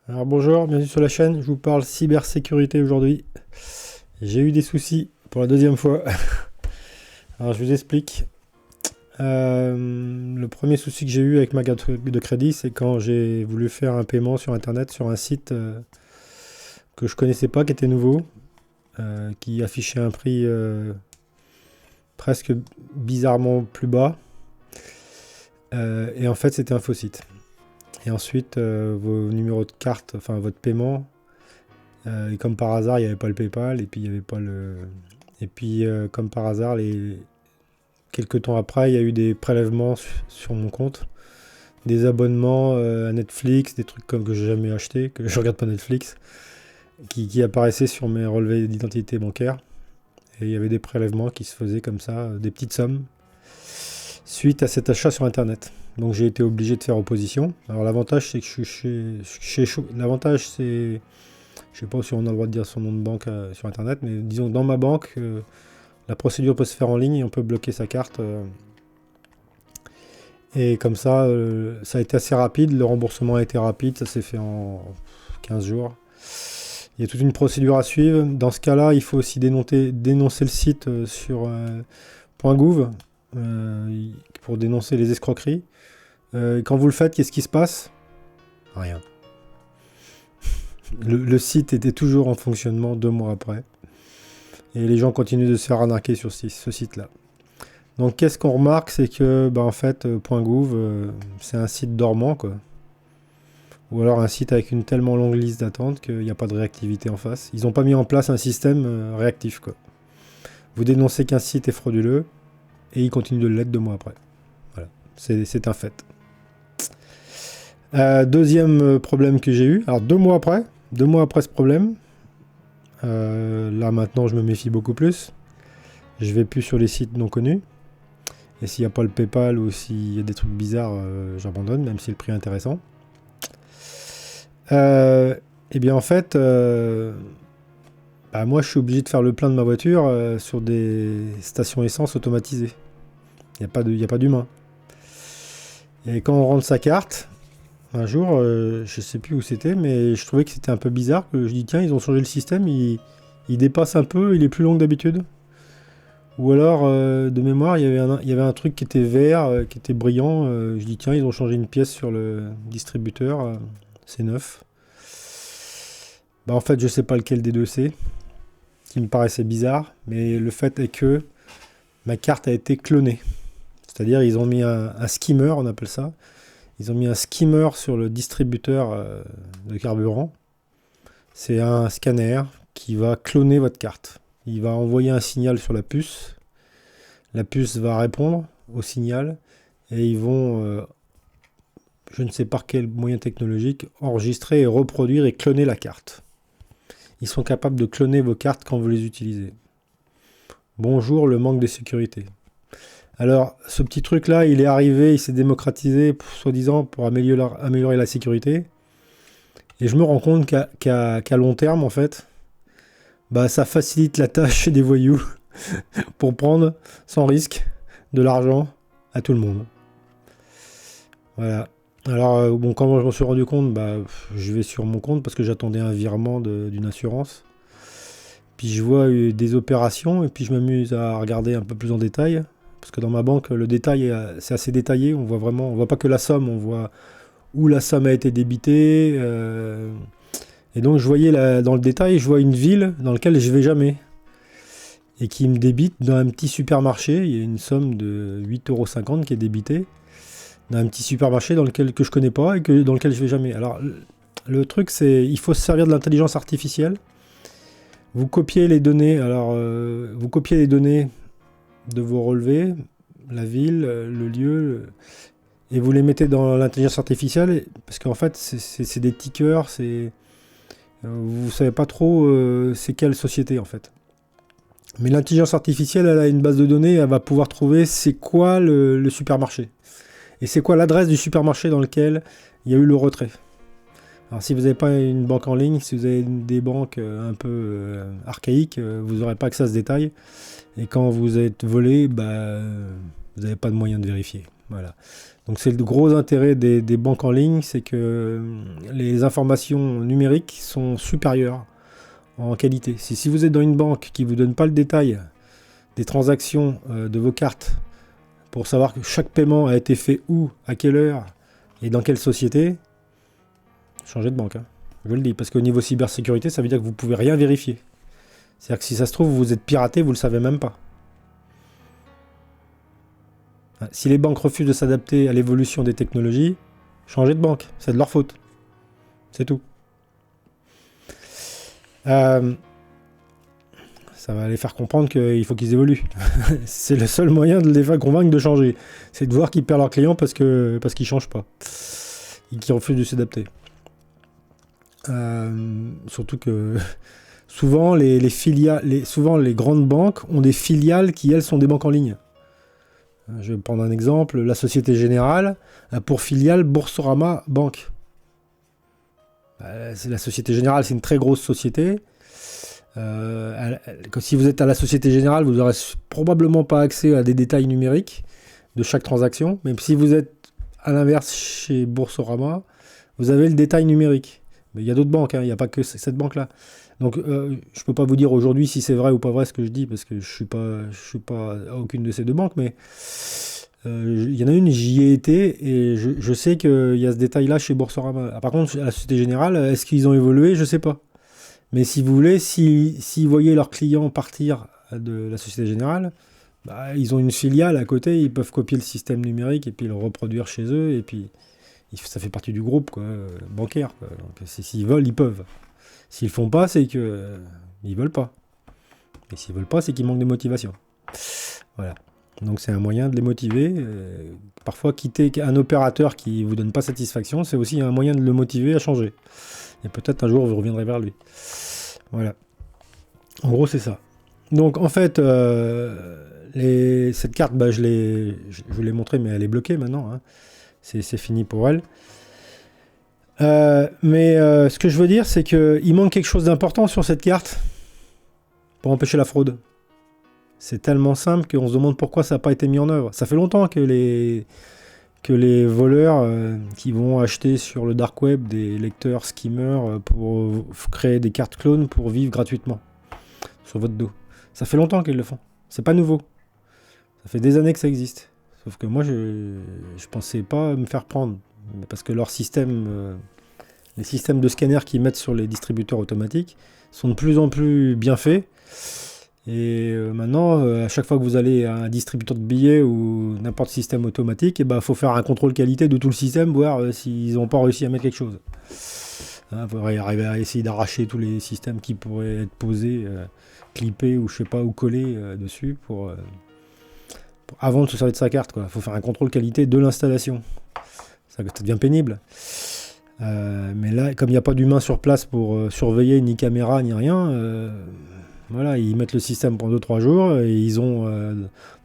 Alors bonjour, bienvenue sur la chaîne, je vous parle cybersécurité aujourd'hui. J'ai eu des soucis pour la deuxième fois. Alors je vous explique. Le premier souci que j'ai eu avec ma carte de crédit, c'est quand j'ai voulu faire un paiement sur internet sur un site que je connaissais pas, qui était nouveau, qui affichait un prix presque bizarrement plus bas. Et en fait c'était un faux site. Et ensuite vos numéros de carte, enfin votre paiement. Et comme par hasard, il n'y avait pas le PayPal, et puis il y avait pas le. Et puis, comme par hasard, quelques temps après, il y a eu des prélèvements sur mon compte, des abonnements à Netflix, des trucs comme que j'ai jamais acheté, que je regarde pas Netflix, qui apparaissaient sur mes relevés d'identité bancaire. Et il y avait des prélèvements qui se faisaient comme ça, des petites sommes, suite à cet achat sur Internet. Donc j'ai été obligé de faire opposition. Alors l'avantage, c'est que je suis l'avantage, c'est. Je sais pas si on a le droit de dire son nom de banque sur internet, mais disons dans ma banque, la procédure peut se faire en ligne et on peut bloquer sa carte. Et comme ça a été assez rapide, le remboursement a été rapide, ça s'est fait en 15 jours. Il y a toute une procédure à suivre. Dans ce cas-là, il faut aussi dénoncer le site sur .gouv pour dénoncer les escroqueries. Quand vous le faites, qu'est-ce qui se passe? Rien. Le site était toujours en fonctionnement 2 mois après. Et les gens continuent de se faire arnaquer sur ce site-là. Donc qu'est-ce qu'on remarque, c'est que en fait, .gouv, c'est un site dormant, quoi. Ou alors un site avec une tellement longue liste d'attente qu'il n'y a pas de réactivité en face. Ils n'ont pas mis en place un système réactif, quoi. Vous dénoncez qu'un site est frauduleux, et il continue de l'être 2 mois après. Voilà, c'est un fait. Deuxième problème que j'ai eu, alors 2 mois après ce problème, là maintenant je me méfie beaucoup plus. Je vais plus sur les sites non connus. Et s'il n'y a pas le PayPal ou s'il y a des trucs bizarres, j'abandonne, même si le prix est intéressant. Et bien en fait, moi je suis obligé de faire le plein de ma voiture sur des stations essence automatisées. Il n'y a pas d'humain. Et quand on rentre sa carte, un jour, je sais plus où c'était, mais je trouvais que c'était un peu bizarre. Que je dis tiens, ils ont changé le système, il dépasse un peu, il est plus long que d'habitude. Ou alors, de mémoire, il y avait un truc qui était vert, qui était brillant. Je dis, tiens, ils ont changé une pièce sur le distributeur. C'est neuf. En fait, je sais pas lequel des deux c'est, qui me paraissait bizarre. Mais le fait est que ma carte a été clonée. C'est-à-dire, ils ont mis un skimmer, on appelle ça. Ils ont mis un skimmer sur le distributeur de carburant. C'est un scanner qui va cloner votre carte. Il va envoyer un signal sur la puce. La puce va répondre au signal et ils vont, je ne sais par quel moyen technologique, enregistrer et reproduire et cloner la carte. Ils sont capables de cloner vos cartes quand vous les utilisez. Bonjour le manque de sécurité. Alors, ce petit truc-là, il est arrivé, il s'est démocratisé, soi-disant, pour améliorer la sécurité. Et je me rends compte qu'à long terme, en fait, ça facilite la tâche des voyous pour prendre, sans risque, de l'argent à tout le monde. Voilà. Alors, comment je m'en suis rendu compte, je vais sur mon compte parce que j'attendais un virement d'une assurance. Puis je vois des opérations et puis je m'amuse à regarder un peu plus en détail. Parce que dans ma banque, le détail, c'est assez détaillé. On voit pas que la somme, on voit où la somme a été débitée. Et donc je voyais dans le détail, je vois une ville dans laquelle je vais jamais. Et qui me débite dans un petit supermarché. Il y a une somme de 8,50 € qui est débitée. Dans un petit supermarché que je connais pas et dans lequel je vais jamais. Alors le truc, c'est il faut se servir de l'intelligence artificielle. Vous copiez les données. Alors vous copiez les données de vos relevés, la ville, le lieu, et vous les mettez dans l'intelligence artificielle parce qu'en fait c'est des tickers, vous savez pas trop c'est quelle société en fait. Mais l'intelligence artificielle, elle a une base de données, elle va pouvoir trouver c'est quoi le supermarché. Et c'est quoi l'adresse du supermarché dans lequel il y a eu le retrait. Alors si vous n'avez pas une banque en ligne, si vous avez des banques un peu archaïques, vous n'aurez pas accès à ce détail. Et quand vous êtes volé, vous n'avez pas de moyen de vérifier. Voilà. Donc c'est le gros intérêt des banques en ligne, c'est que les informations numériques sont supérieures en qualité. Si vous êtes dans une banque qui ne vous donne pas le détail des transactions de vos cartes pour savoir que chaque paiement a été fait où, à quelle heure et dans quelle société, changez de banque. Hein. Je le dis, parce qu'au niveau cybersécurité, ça veut dire que vous ne pouvez rien vérifier. C'est-à-dire que si ça se trouve, vous êtes piraté, vous ne le savez même pas. Si les banques refusent de s'adapter à l'évolution des technologies, changez de banque, c'est de leur faute. C'est tout. Ça va les faire comprendre qu'il faut qu'ils évoluent. C'est le seul moyen de les faire convaincre de changer. C'est de voir qu'ils perdent leurs clients parce qu'ils ne changent pas. Et qu'ils refusent de s'adapter. Surtout que souvent les grandes banques ont des filiales qui, elles, sont des banques en ligne. Je vais prendre un exemple. La Société Générale a pour filiale Boursorama Banque. La Société Générale, c'est une très grosse société. Si vous êtes à la Société Générale, vous n'aurez probablement pas accès à des détails numériques de chaque transaction. Même si vous êtes à l'inverse chez Boursorama, vous avez le détail numérique. Mais il y a d'autres banques, hein, il n'y a pas que cette banque-là. Donc, je ne peux pas vous dire aujourd'hui si c'est vrai ou pas vrai ce que je dis, parce que je suis pas à aucune de ces deux banques, mais il y en a une, j'y ai été, et je sais qu'il y a ce détail-là chez Boursorama. Par contre, à la Société Générale, est-ce qu'ils ont évolué? Je ne sais pas. Mais si vous voulez, s'ils voyaient leurs clients partir de la Société Générale, ils ont une filiale à côté, ils peuvent copier le système numérique et puis le reproduire chez eux, et puis ça fait partie du groupe bancaire. Quoi. Donc, s'ils veulent, ils peuvent. S'ils font pas, c'est que ils veulent pas. Et s'ils veulent pas, c'est qu'ils manquent de motivation. Voilà. Donc c'est un moyen de les motiver. Parfois, quitter un opérateur qui vous donne pas satisfaction, c'est aussi un moyen de le motiver à changer. Et peut-être un jour, vous reviendrez vers lui. Voilà. En gros, c'est ça. Donc en fait, cette carte, je vous l'ai montrée, mais elle est bloquée maintenant. Hein. C'est fini pour elle. Mais ce que je veux dire, c'est qu'il manque quelque chose d'important sur cette carte pour empêcher la fraude. C'est tellement simple qu'on se demande pourquoi ça n'a pas été mis en œuvre. Ça fait longtemps que les voleurs qui vont acheter sur le dark web des lecteurs skimmers pour créer des cartes clones pour vivre gratuitement sur votre dos. Ça fait longtemps qu'ils le font. C'est pas nouveau. Ça fait des années que ça existe. Sauf que moi, je pensais pas me faire prendre. Parce que leur système, les systèmes de scanners qu'ils mettent sur les distributeurs automatiques sont de plus en plus bien faits. Et maintenant, à chaque fois que vous allez à un distributeur de billets ou n'importe système automatique, faut faire un contrôle qualité de tout le système, voir s'ils n'ont pas réussi à mettre quelque chose. Il faudrait arriver à essayer d'arracher tous les systèmes qui pourraient être posés, clippés ou je sais pas, ou collés dessus avant de se servir de sa carte. Il faut faire un contrôle qualité de l'installation. Ça devient pénible. Mais là, comme il n'y a pas d'humain sur place pour surveiller, ni caméra, ni rien, voilà, ils mettent le système pendant 2-3 jours et ils ont,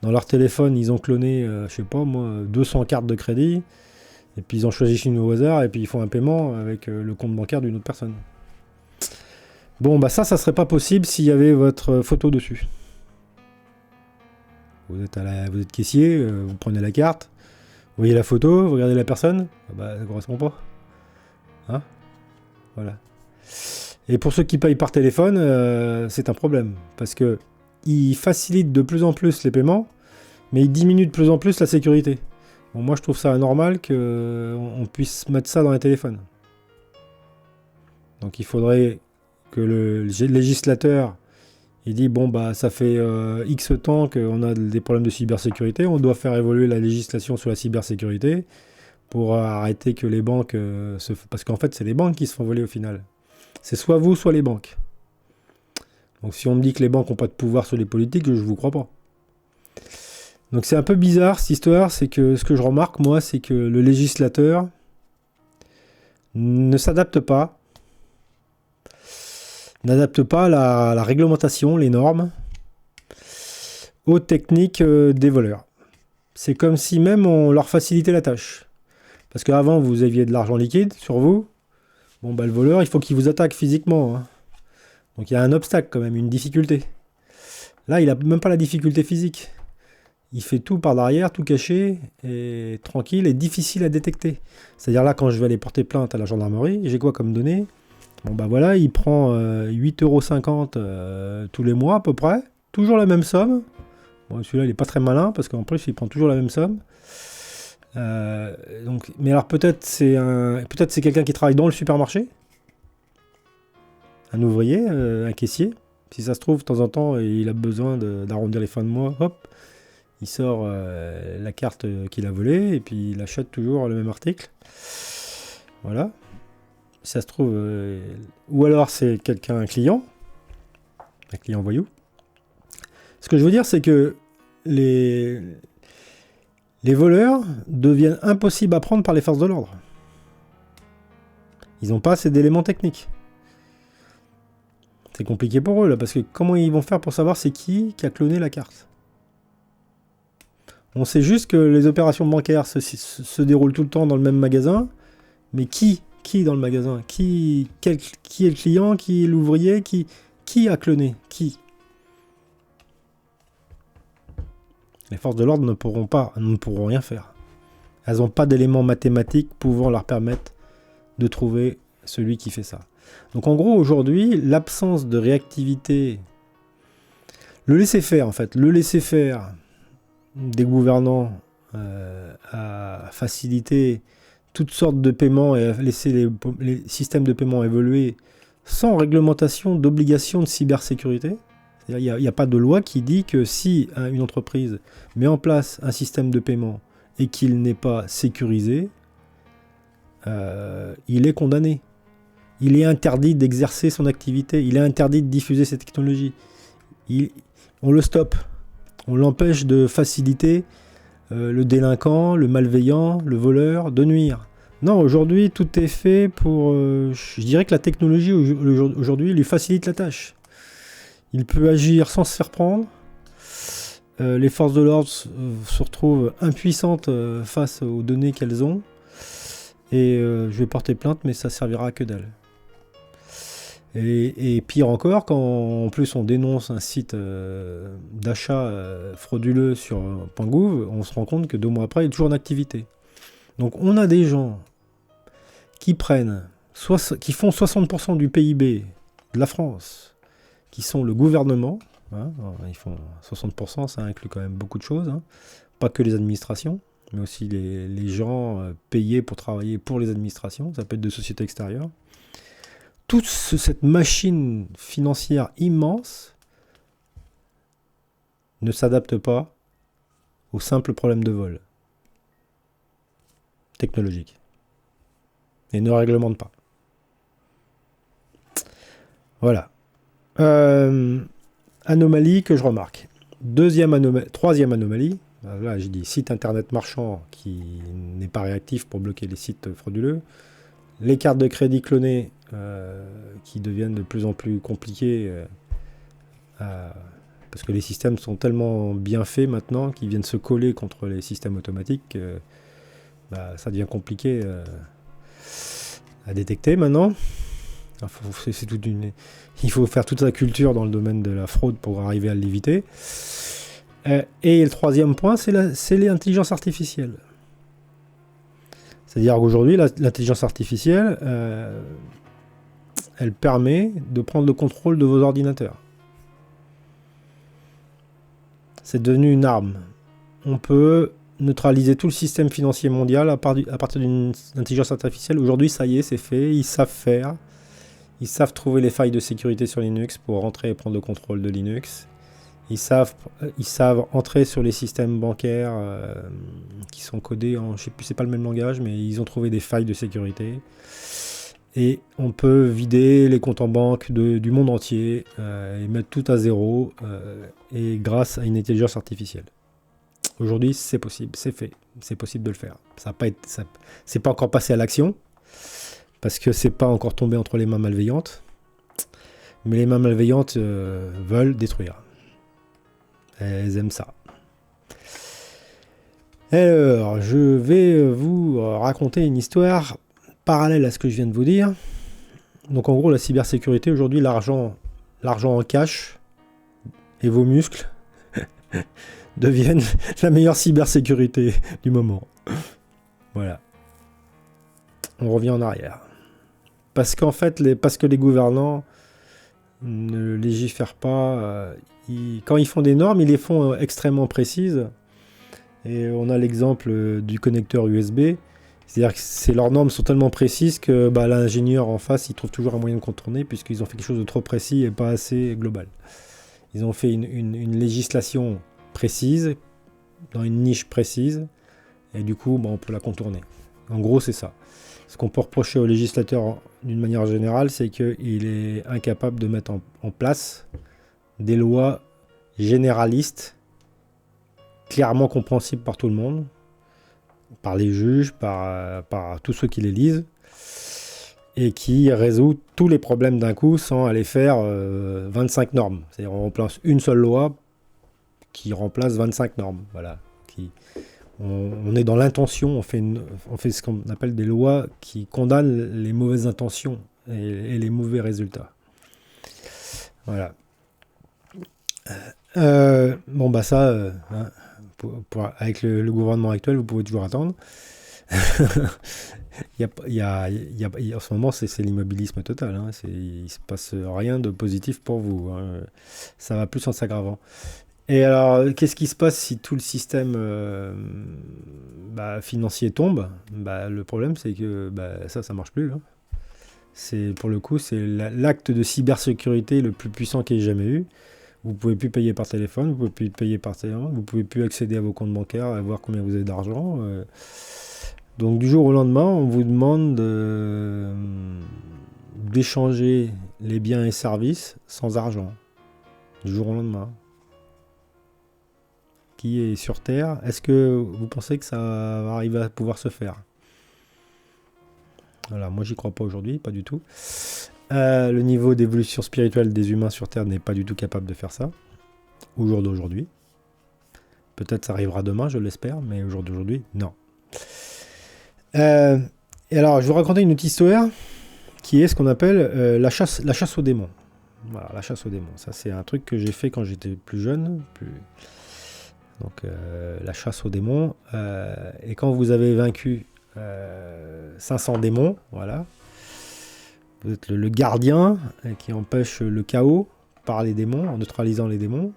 dans leur téléphone, ils ont cloné, je sais pas moi, 200 cartes de crédit. Et puis ils en choisissent une au hasard et puis ils font un paiement avec le compte bancaire d'une autre personne. Bon, ça serait pas possible s'il y avait votre photo dessus. Vous êtes caissier, vous prenez la carte, vous voyez la photo, vous regardez la personne, ça correspond pas. Hein? Voilà. Et pour ceux qui payent par téléphone, c'est un problème. Parce que ils facilitent de plus en plus les paiements, mais ils diminuent de plus en plus la sécurité. Bon, moi, je trouve ça anormal qu'on puisse mettre ça dans les téléphones. Donc il faudrait que le législateur il dit, ça fait X temps qu'on a des problèmes de cybersécurité, on doit faire évoluer la législation sur la cybersécurité pour arrêter que les banques parce qu'en fait, c'est les banques qui se font voler au final. C'est soit vous, soit les banques. Donc si on me dit que les banques n'ont pas de pouvoir sur les politiques, je ne vous crois pas. Donc c'est un peu bizarre cette histoire, c'est que ce que je remarque, moi, c'est que le législateur ne s'adapte pas, n'adapte pas la réglementation, les normes, aux techniques des voleurs. C'est comme si même on leur facilitait la tâche. Parce qu'avant, vous aviez de l'argent liquide sur vous. Le voleur, il faut qu'il vous attaque physiquement. Hein. Donc il y a un obstacle quand même, une difficulté. Là, il n'a même pas la difficulté physique. il fait tout par derrière, tout caché, et tranquille, et difficile à détecter. C'est-à-dire là, quand je vais aller porter plainte à la gendarmerie, j'ai quoi comme données? Bon bah voilà, il prend 8,50 € tous les mois à peu près, toujours la même somme. Bon, celui-là, il n'est pas très malin, parce qu'en plus, il prend toujours la même somme. Donc, mais alors peut-être c'est quelqu'un qui travaille dans le supermarché, un ouvrier, un caissier. Si ça se trouve, de temps en temps, il a besoin d'arrondir les fins de mois, hop, il sort la carte qu'il a volée, et puis il achète toujours le même article. Voilà. Si ça se trouve, ou alors c'est un client voyou. Ce que je veux dire, c'est que les voleurs deviennent impossibles à prendre par les forces de l'ordre. Ils n'ont pas assez d'éléments techniques. C'est compliqué pour eux, là, parce que comment ils vont faire pour savoir c'est qui a cloné la carte? On sait juste que les opérations bancaires se déroulent tout le temps dans le même magasin, mais qui dans le magasin? Qui est le client? Qui est l'ouvrier? Qui a cloné? Qui? Les forces de l'ordre ne pourront rien faire. Elles n'ont pas d'éléments mathématiques pouvant leur permettre de trouver celui qui fait ça. Donc en gros, aujourd'hui, l'absence de réactivité, le laisser-faire en fait, le laisser-faire des gouvernants à faciliter toutes sortes de paiements et à laisser les systèmes de paiement évoluer sans réglementation d'obligation de cybersécurité. Il n'y a pas de loi qui dit que si une entreprise met en place un système de paiement et qu'il n'est pas sécurisé, il est condamné. Il est interdit d'exercer son activité. Il est interdit de diffuser cette technologie. On le stoppe. On l'empêche de faciliter le délinquant, le malveillant, le voleur, de nuire. Non, aujourd'hui, tout est fait pour... je dirais que la technologie, aujourd'hui, lui facilite la tâche. Il peut agir sans se faire prendre. Les forces de l'ordre se retrouvent impuissantes face aux données qu'elles ont. Et je vais porter plainte, mais ça servira à que dalle. Et pire encore, quand en plus on dénonce un site d'achat frauduleux sur .gouv, on se rend compte que 2 mois après, il est toujours en activité. Donc on a des gens qui qui font 60% du PIB de la France, qui sont le gouvernement, hein, ils font 60%, ça inclut quand même beaucoup de choses, hein, pas que les administrations, mais aussi les gens payés pour travailler pour les administrations, ça peut être de sociétés extérieures. Toute cette machine financière immense ne s'adapte pas au simple problème de vol technologique et ne réglemente pas. Voilà. Anomalie que je remarque. Troisième anomalie. Là, j'ai dit site internet marchand qui n'est pas réactif pour bloquer les sites frauduleux. Les cartes de crédit clonées qui deviennent de plus en plus compliquées parce que les systèmes sont tellement bien faits maintenant qu'ils viennent se coller contre les systèmes automatiques. Ça devient compliqué à détecter maintenant. Il faut faire toute sa culture dans le domaine de la fraude pour arriver à l'éviter. Et le troisième point, c'est l'intelligence artificielle. C'est-à-dire qu'aujourd'hui, l'intelligence artificielle, elle permet de prendre le contrôle de vos ordinateurs. C'est devenu une arme. On peut neutraliser tout le système financier mondial à partir d'une intelligence artificielle. Aujourd'hui, ça y est, c'est fait. Ils savent faire. Ils savent trouver les failles de sécurité sur Linux pour rentrer et prendre le contrôle de Linux. Ils savent entrer sur les systèmes bancaires qui sont codés en... Je sais plus, c'est pas le même langage, mais ils ont trouvé des failles de sécurité. Et on peut vider les comptes en banque du monde entier et mettre tout à zéro et grâce à une intelligence artificielle. Aujourd'hui, c'est possible, c'est fait. C'est possible de le faire. C'est pas encore passé à l'action parce que c'est pas encore tombé entre les mains malveillantes. Mais les mains malveillantes veulent détruire. Elles aiment ça. Alors, je vais vous raconter une histoire parallèle à ce que je viens de vous dire. Donc en gros, la cybersécurité, aujourd'hui, l'argent en cash et vos muscles devienne la meilleure cybersécurité du moment. Voilà. On revient en arrière. Parce qu'en fait, parce que les gouvernants ne légifèrent pas, quand ils font des normes, ils les font extrêmement précises. Et on a l'exemple du connecteur USB. C'est-à-dire que leurs normes sont tellement précises que l'ingénieur en face, il trouve toujours un moyen de contourner puisqu'ils ont fait quelque chose de trop précis et pas assez global. Ils ont fait une législation précise, dans une niche précise, et du coup, on peut la contourner. En gros, c'est ça. Ce qu'on peut reprocher au législateur d'une manière générale, c'est qu'il est incapable de mettre en place des lois généralistes, clairement compréhensibles par tout le monde, par les juges, par tous ceux qui les lisent, et qui résout tous les problèmes d'un coup sans aller faire 25 normes. C'est-à-dire on remplace une seule loi qui remplace 25 normes. Voilà. On est dans l'intention, on fait ce qu'on appelle des lois qui condamnent les mauvaises intentions et les mauvais résultats. Voilà. Avec le gouvernement actuel, vous pouvez toujours attendre. En ce moment, c'est l'immobilisme total. Hein. Il ne se passe rien de positif pour vous. Hein. Ça va plus en s'aggravant. Et alors, qu'est-ce qui se passe si tout le système financier tombe? Le problème, c'est que ça marche plus. Hein. Pour le coup, c'est l'acte de cybersécurité le plus puissant qu'il y ait jamais eu. Vous ne pouvez plus payer par téléphone, vous ne pouvez plus payer par téléphone, vous ne pouvez plus accéder à vos comptes bancaires, à voir combien vous avez d'argent. Donc du jour au lendemain, on vous demande d'échanger les biens et services sans argent. Du jour au lendemain. Qui est sur Terre? Est-ce que vous pensez que ça va arriver à pouvoir se faire? Voilà, moi j'y crois pas aujourd'hui, pas du tout. Le niveau d'évolution spirituelle des humains sur Terre n'est pas du tout capable de faire ça, au jour d'aujourd'hui. Peut-être ça arrivera demain, je l'espère, mais au jour d'aujourd'hui, non. Et alors, je vais vous raconter une autre histoire, qui est ce qu'on appelle la chasse aux démons. Voilà, la chasse aux démons. Ça, c'est un truc que j'ai fait quand j'étais plus jeune. Donc, la chasse aux démons. Et quand vous avez vaincu 500 démons, voilà, vous êtes le gardien qui empêche le chaos par les démons, en neutralisant les démons.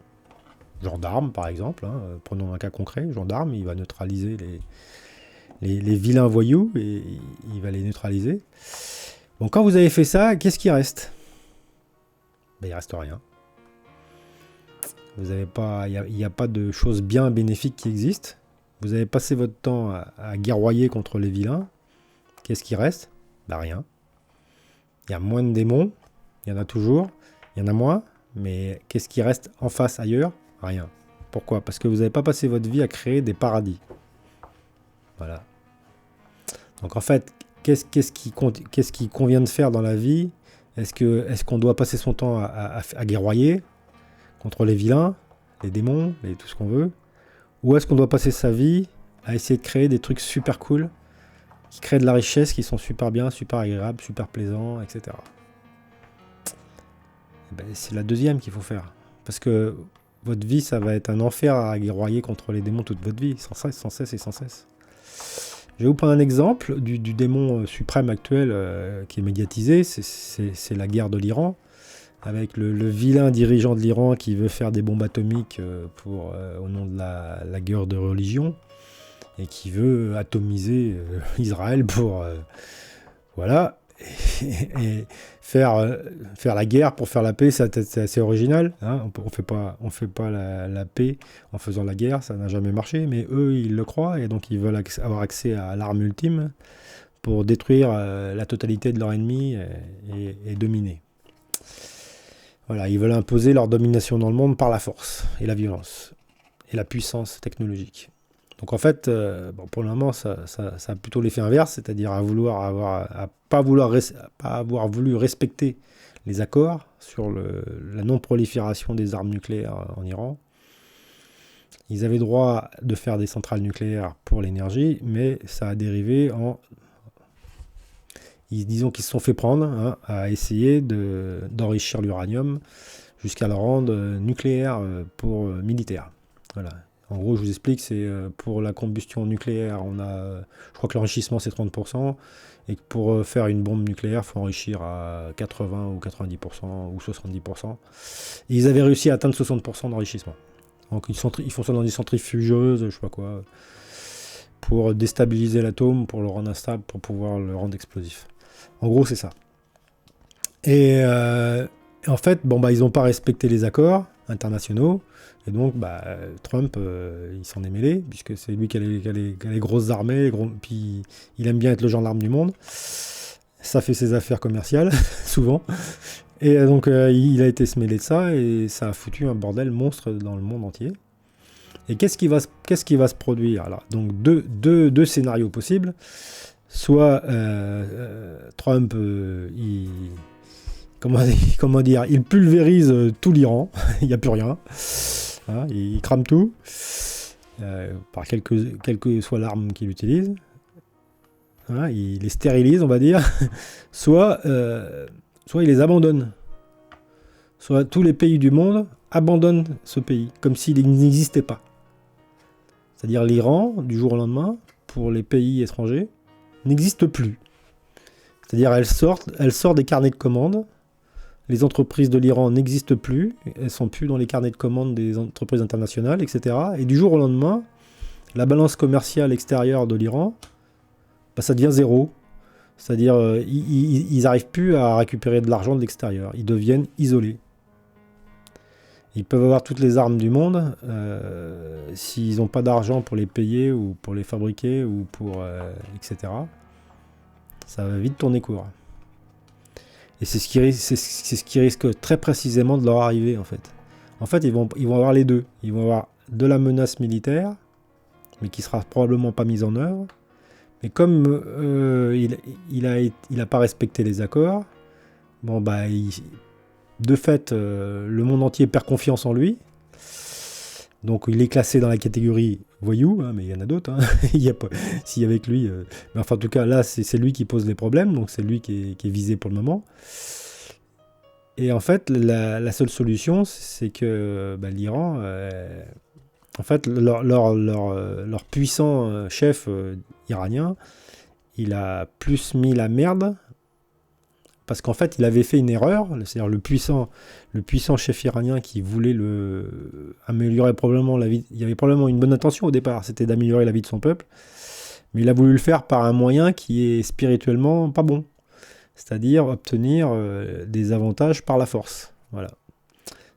Gendarme, par exemple. Hein, prenons un cas concret. Gendarme, il va neutraliser les vilains voyous et il va les neutraliser. Bon, quand vous avez fait ça, qu'est-ce qui reste? Il reste rien. Vous avez pas, il n'y a pas de choses bien bénéfiques qui existent. Vous avez passé votre temps à guerroyer contre les vilains. Qu'est-ce qui reste? Rien. Il y a moins de démons, il y en a toujours, il y en a moins, mais qu'est-ce qui reste en face ailleurs? Rien. Pourquoi? Parce que vous n'avez pas passé votre vie à créer des paradis. Voilà. Donc en fait, qu'est-ce qui convient de faire dans la vie? Est-ce qu'on doit passer son temps à guerroyer contre les vilains, les démons, tout ce qu'on veut? Ou est-ce qu'on doit passer sa vie à essayer de créer des trucs super cool, qui créent de la richesse, qui sont super bien, super agréables, super plaisants, etc. C'est la deuxième qu'il faut faire. Parce que votre vie, ça va être un enfer à guerroyer contre les démons toute votre vie, sans cesse, sans cesse et sans cesse. Je vais vous prendre un exemple du démon suprême actuel qui est médiatisé, c'est la guerre de l'Iran, avec le vilain dirigeant de l'Iran qui veut faire des bombes atomiques au nom de la guerre de religion, et qui veut atomiser Israël pour voilà, et faire la guerre pour faire la paix. C'est assez original, hein. On fait pas la paix en faisant la guerre, ça n'a jamais marché, mais eux ils le croient, et donc ils veulent avoir accès à l'arme ultime pour détruire la totalité de leur ennemi et dominer. Voilà, ils veulent imposer leur domination dans le monde par la force et la violence et la puissance technologique. Donc en fait, pour le moment, ça a plutôt l'effet inverse, c'est-à-dire à pas avoir voulu respecter les accords sur la non-prolifération des armes nucléaires en Iran. Ils avaient droit de faire des centrales nucléaires pour l'énergie, mais ça a dérivé disons qu'ils se sont fait prendre à essayer d'enrichir l'uranium jusqu'à le rendre nucléaire pour militaire. Voilà. En gros, je vous explique, c'est pour la combustion nucléaire, je crois que l'enrichissement c'est 30%, et que pour faire une bombe nucléaire, il faut enrichir à 80 ou 90% ou 70%. Et ils avaient réussi à atteindre 60% d'enrichissement. Donc ils font ça dans des centrifugeuses, je sais pas quoi, pour déstabiliser l'atome, pour le rendre instable, pour pouvoir le rendre explosif. En gros, c'est ça. Et en fait, ils n'ont pas respecté les accords internationaux. Et donc, Trump, il s'en est mêlé, puisque c'est lui qui a les grosses armées, puis il aime bien être le gendarme du monde. Ça fait ses affaires commerciales, souvent. Et donc, il a été se mêler de ça, et ça a foutu un bordel monstre dans le monde entier. Et qu'est-ce qui va se produire là? Donc, deux scénarios possibles. Soit Trump, comment dire, il pulvérise tout l'Iran, il n'y a plus rien. Hein, il crame tout, par quelle que soit l'arme qu'il utilise. Hein, il les stérilise, on va dire. soit il les abandonne. Soit tous les pays du monde abandonnent ce pays, comme s'il n'existait pas. C'est-à-dire l'Iran, du jour au lendemain, pour les pays étrangers, n'existe plus. C'est-à-dire elle sort des carnets de commandes. Les entreprises de l'Iran n'existent plus, elles ne sont plus dans les carnets de commandes des entreprises internationales, etc. Et du jour au lendemain, la balance commerciale extérieure de l'Iran, ça devient zéro. C'est-à-dire ils n'arrivent plus à récupérer de l'argent de l'extérieur. Ils deviennent isolés. Ils peuvent avoir toutes les armes du monde, s'ils n'ont pas d'argent pour les payer ou pour les fabriquer ou pour etc. Ça va vite tourner court. Et c'est ce qui risque très précisément de leur arriver, en fait. En fait, ils vont avoir les deux. Ils vont avoir de la menace militaire, mais qui sera probablement pas mise en œuvre. Mais comme il a pas respecté les accords, de fait, le monde entier perd confiance en lui. Donc il est classé dans la catégorie voyou, hein, mais il y en a d'autres. Hein. Il y a pas, si avec lui, mais enfin en tout cas là c'est lui qui pose les problèmes, donc c'est lui qui est visé pour le moment. Et en fait la seule solution c'est que l'Iran, en fait leur puissant chef iranien, il a plus mis la merde. Parce qu'en fait, il avait fait une erreur, c'est-à-dire le puissant chef iranien qui voulait améliorer probablement la vie. Il y avait probablement une bonne intention au départ, c'était d'améliorer la vie de son peuple, mais il a voulu le faire par un moyen qui est spirituellement pas bon, c'est-à-dire obtenir des avantages par la force. Voilà.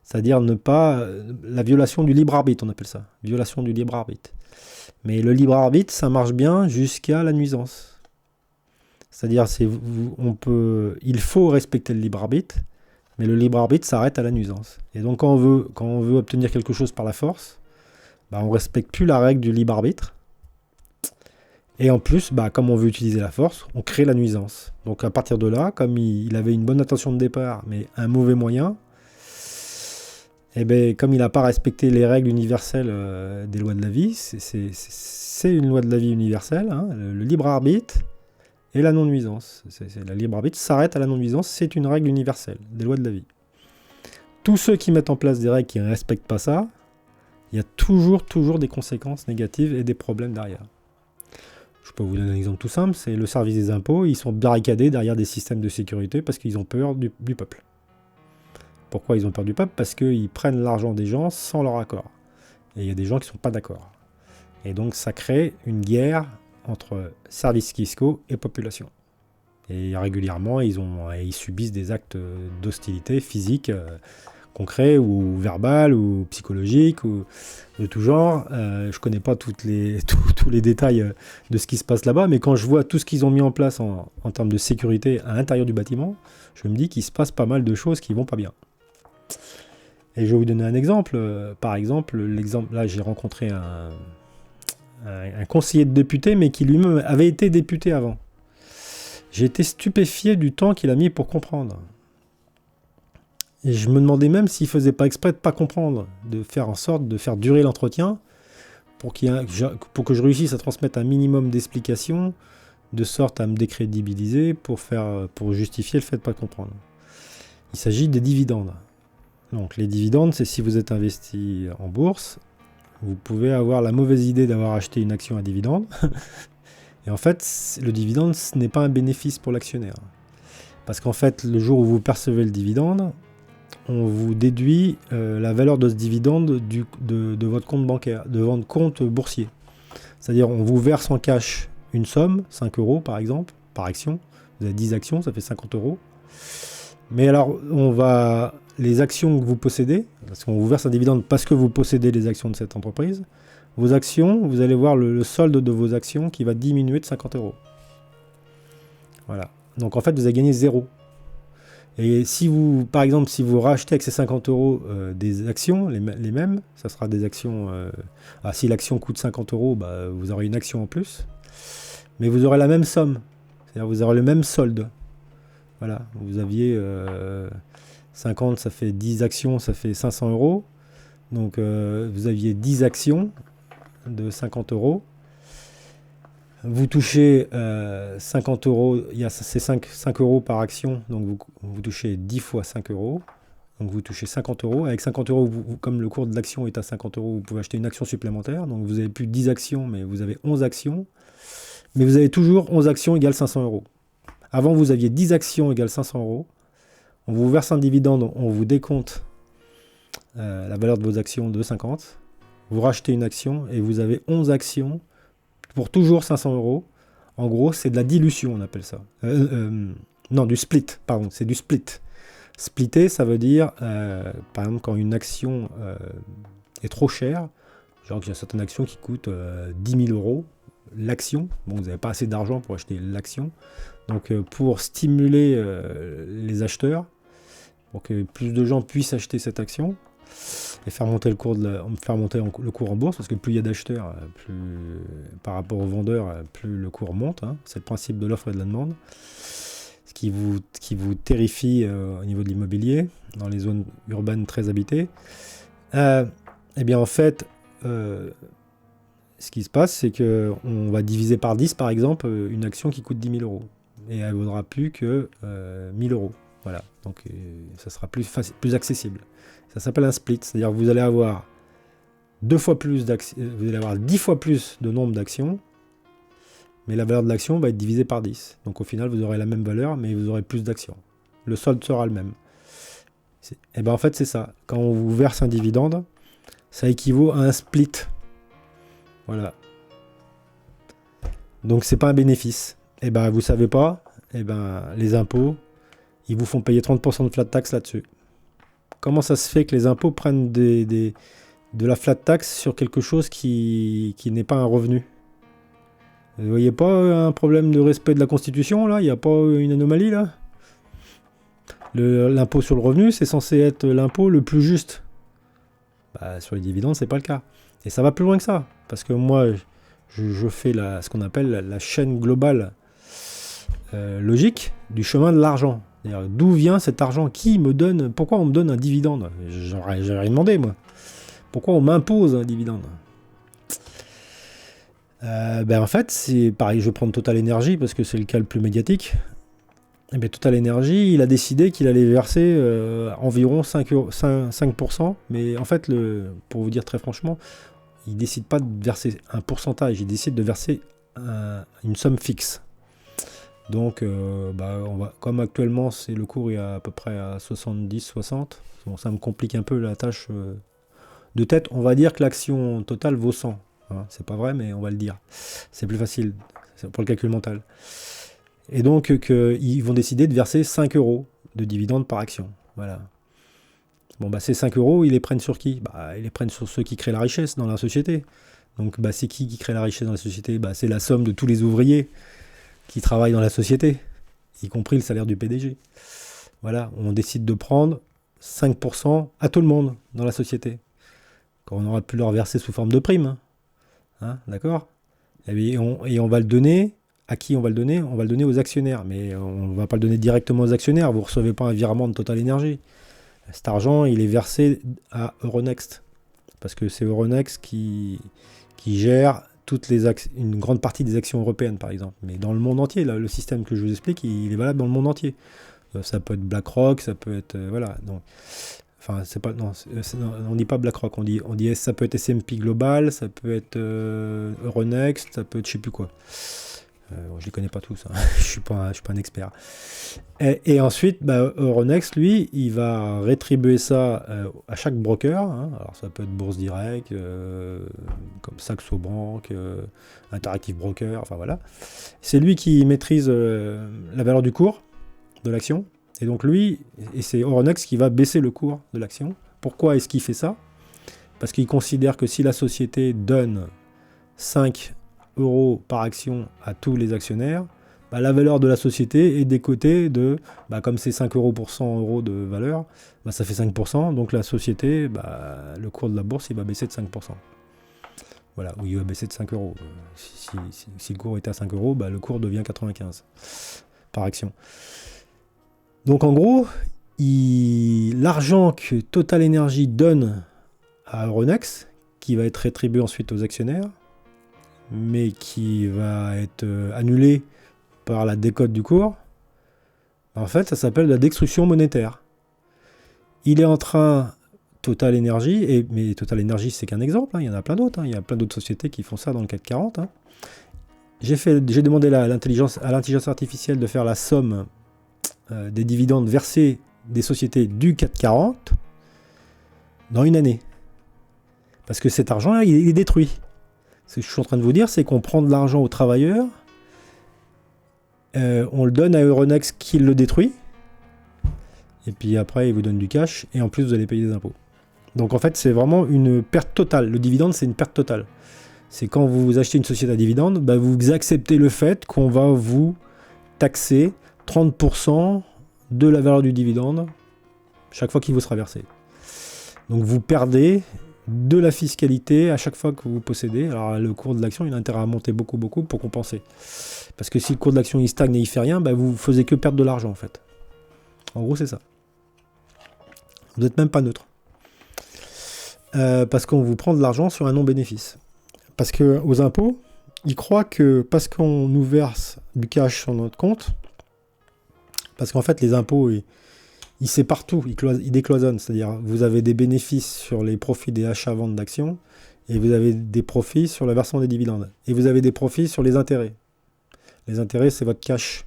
C'est-à-dire la violation du libre arbitre, on appelle ça, violation du libre arbitre. Mais le libre arbitre, ça marche bien jusqu'à la nuisance. C'est-à-dire, il faut respecter le libre arbitre, mais le libre arbitre s'arrête à la nuisance. Et donc, quand on veut obtenir quelque chose par la force, on ne respecte plus la règle du libre arbitre. Et en plus, comme on veut utiliser la force, on crée la nuisance. Donc, à partir de là, comme il avait une bonne intention de départ, mais un mauvais moyen, comme il n'a pas respecté les règles universelles des lois de la vie, c'est une loi de la vie universelle, hein, le libre arbitre. Et la non-nuisance. La libre arbitre s'arrête à la non-nuisance, c'est une règle universelle, des lois de la vie. Tous ceux qui mettent en place des règles qui ne respectent pas ça, il y a toujours des conséquences négatives et des problèmes derrière. Je peux vous donner un exemple tout simple, c'est le service des impôts, ils sont barricadés derrière des systèmes de sécurité parce qu'ils ont peur du peuple. Pourquoi ils ont peur du peuple? Parce qu'ils prennent l'argent des gens sans leur accord. Et il y a des gens qui ne sont pas d'accord. Et donc ça crée une guerre entre services fiscaux et population. Et régulièrement, ils subissent des actes d'hostilité physique, concrets ou verbal ou psychologique ou de tout genre. Je connais pas tous les détails de ce qui se passe là-bas, mais quand je vois tout ce qu'ils ont mis en place en termes de sécurité à l'intérieur du bâtiment, je me dis qu'il se passe pas mal de choses qui vont pas bien. Et je vais vous donner un exemple. Par exemple, là, j'ai rencontré un conseiller de député, mais qui lui-même avait été député avant. J'ai été stupéfié du temps qu'il a mis pour comprendre. Et je me demandais même s'il faisait pas exprès de pas comprendre, de faire en sorte de faire durer l'entretien pour que je réussisse à transmettre un minimum d'explications, de sorte à me décrédibiliser pour justifier le fait de pas comprendre. Il s'agit des dividendes. Donc les dividendes, c'est si vous êtes investi en bourse, vous pouvez avoir la mauvaise idée d'avoir acheté une action à dividende. Et en fait, le dividende, ce n'est pas un bénéfice pour l'actionnaire. Parce qu'en fait, le jour où vous percevez le dividende, on vous déduit la valeur de ce dividende de votre compte bancaire, de votre compte boursier. C'est-à-dire, on vous verse en cash une somme, 5 euros par exemple, par action. Vous avez 10 actions, ça fait 50 euros. Mais alors, les actions que vous possédez, parce qu'on vous verse un dividende parce que vous possédez les actions de cette entreprise, vos actions, vous allez voir le solde de vos actions qui va diminuer de 50 euros. Voilà. Donc en fait, vous avez gagné 0. Et si vous, par exemple, si vous rachetez avec ces 50 euros des actions, les mêmes, ça sera des actions... si l'action coûte 50 euros, vous aurez une action en plus. Mais vous aurez la même somme. C'est-à-dire vous aurez le même solde. Voilà. Vous aviez 50, ça fait 10 actions, ça fait 500 euros. Donc vous aviez 10 actions de 50 euros. Vous touchez 50 euros, c'est 5 euros par action, donc vous touchez 10 fois 5 euros. Donc vous touchez 50 euros. Avec 50 euros, comme le cours de l'action est à 50 euros, vous pouvez acheter une action supplémentaire. Donc vous avez plus 10 actions, mais vous avez 11 actions. Mais vous avez toujours 11 actions égale 500 euros. Avant, vous aviez 10 actions égale 500 euros. On vous verse un dividende, on vous décompte la valeur de vos actions de 50. Vous rachetez une action et vous avez 11 actions pour toujours 500 euros. En gros, c'est de la dilution, on appelle ça. Non, du split, pardon, c'est du split. Splitter, ça veut dire, par exemple, quand une action est trop chère, genre qu'il y a certaines actions qui coûtent 10 000 euros, l'action, bon, vous n'avez pas assez d'argent pour acheter l'action, donc pour stimuler les acheteurs, pour que plus de gens puissent acheter cette action, et faire monter le cours le cours en bourse, parce que plus il y a d'acheteurs, plus par rapport aux vendeurs, plus le cours monte. Hein. C'est le principe de l'offre et de la demande. Ce qui vous terrifie au niveau de l'immobilier, dans les zones urbaines très habitées. Et bien en fait, ce qui se passe, c'est qu'on va diviser par 10, par exemple, une action qui coûte 10 000 euros. Et elle ne vaudra plus que 1 000 euros. Voilà, donc ça sera plus accessible. Ça s'appelle un split, c'est-à-dire que vous allez avoir 2 fois plus d'actions, vous allez avoir 10 fois plus de nombre d'actions, mais la valeur de l'action va être divisée par 10. Donc au final, vous aurez la même valeur, mais vous aurez plus d'actions. Le solde sera le même. Et bien en fait, c'est ça. Quand on vous verse un dividende, ça équivaut à un split. Voilà. Donc c'est pas un bénéfice. Et ben vous savez pas, et ben les impôts, ils vous font payer 30% de flat tax là-dessus. Comment ça se fait que les impôts prennent de la flat tax sur quelque chose qui n'est pas un revenu? Vous voyez pas un problème de respect de la Constitution, là? Il n'y a pas une anomalie, là? L'impôt sur le revenu, c'est censé être l'impôt le plus juste. Sur les dividendes, c'est pas le cas. Et ça va plus loin que ça. Parce que moi, je fais ce qu'on appelle la chaîne globale logique du chemin de l'argent. D'où vient cet argent? Pourquoi on me donne un dividende? J'aurais demandé, moi. Pourquoi on m'impose un dividende? En fait, c'est pareil, je vais prendre Total Energy parce que c'est le cas le plus médiatique. Et bien, Total Energy, il a décidé qu'il allait verser environ 5%. Mais en fait, pour vous dire très franchement, il ne décide pas de verser un pourcentage, il décide de verser une somme fixe. Donc, comme actuellement, c'est le cours est à peu près à 70-60. Bon, ça me complique un peu la tâche de tête. On va dire que l'action totale vaut 100. Hein, c'est pas vrai, mais on va le dire. C'est plus facile pour le calcul mental. Et donc, ils vont décider de verser 5 euros de dividendes par action. Voilà. Bon, ces 5 euros, ils les prennent sur qui? Ils les prennent sur ceux qui créent la richesse dans la société. Donc, c'est qui crée la richesse dans la société? C'est la somme de tous les ouvriers qui travaillent dans la société, y compris le salaire du PDG. Voilà, on décide de prendre 5% à tout le monde dans la société. Quand on aura pu leur verser sous forme de prime. Hein, d'accord? Et on va le donner. À qui on va le donner? On va le donner aux actionnaires. Mais on ne va pas le donner directement aux actionnaires. Vous ne recevez pas un virement de Total Energy. Cet argent, il est versé à Euronext. Parce que c'est Euronext qui gère une grande partie des actions européennes, par exemple. Mais dans le monde entier, là, le système que je vous explique, il est valable dans le monde entier. Ça peut être BlackRock, ça peut être... voilà. Donc, Enfin, c'est pas, non, non, on dit pas BlackRock, on dit ça peut être S&P Global, ça peut être Euronext, ça peut être je sais plus quoi. Je les connais pas tous, hein. Je suis pas un expert. Et ensuite, Euronext, lui, il va rétribuer ça à chaque broker, hein. Alors ça peut être Bourse Direct, comme Saxo Bank, Interactive Broker, enfin voilà. C'est lui qui maîtrise la valeur du cours de l'action. Et donc lui, et c'est Euronext qui va baisser le cours de l'action. Pourquoi est-ce qu'il fait ça? Parce qu'il considère que si la société donne 5 euros par action à tous les actionnaires, la valeur de la société est décotée de, comme c'est 5 euros pour 100 euros de valeur, ça fait 5%, donc la société, le cours de la bourse, il va baisser de 5%. Voilà, ou il va baisser de 5 euros. Si le cours était à 5 euros, le cours devient 95 par action. Donc en gros, l'argent que Total Energy donne à Euronext, qui va être rétribué ensuite aux actionnaires, mais qui va être annulé par la décote du cours, en fait, ça s'appelle la destruction monétaire. Il est en train, Total Energy, mais Total Energy, c'est qu'un exemple, hein, il y en a plein d'autres, hein, il y a plein d'autres sociétés qui font ça dans le CAC 40. Hein. J'ai demandé à l'intelligence artificielle de faire la somme des dividendes versés des sociétés du CAC 40 dans une année. Parce que cet argent-là, il est détruit. Ce que je suis en train de vous dire, c'est qu'on prend de l'argent aux travailleurs, on le donne à Euronext qui le détruit, et puis après, il vous donne du cash, et en plus, vous allez payer des impôts. Donc en fait, c'est vraiment une perte totale. Le dividende, c'est une perte totale. C'est quand vous achetez une société à dividende, vous acceptez le fait qu'on va vous taxer 30% de la valeur du dividende chaque fois qu'il vous sera versé. Donc vous perdez de la fiscalité à chaque fois que vous possédez. Alors le cours de l'action, il a intérêt à monter beaucoup pour compenser. Parce que si le cours de l'action il stagne et il fait rien, vous ne faisiez que perdre de l'argent en fait. En gros, c'est ça. Vous n'êtes même pas neutre. Parce qu'on vous prend de l'argent sur un non-bénéfice. Parce que aux impôts, ils croient que parce qu'on nous verse du cash sur notre compte, parce qu'en fait les impôts, ils séparent tout, ils décloisonnent. C'est-à-dire vous avez des bénéfices sur les profits des achats-ventes d'actions, et vous avez des profits sur le versement des dividendes. Et vous avez des profits sur les intérêts. Les intérêts, c'est votre cash.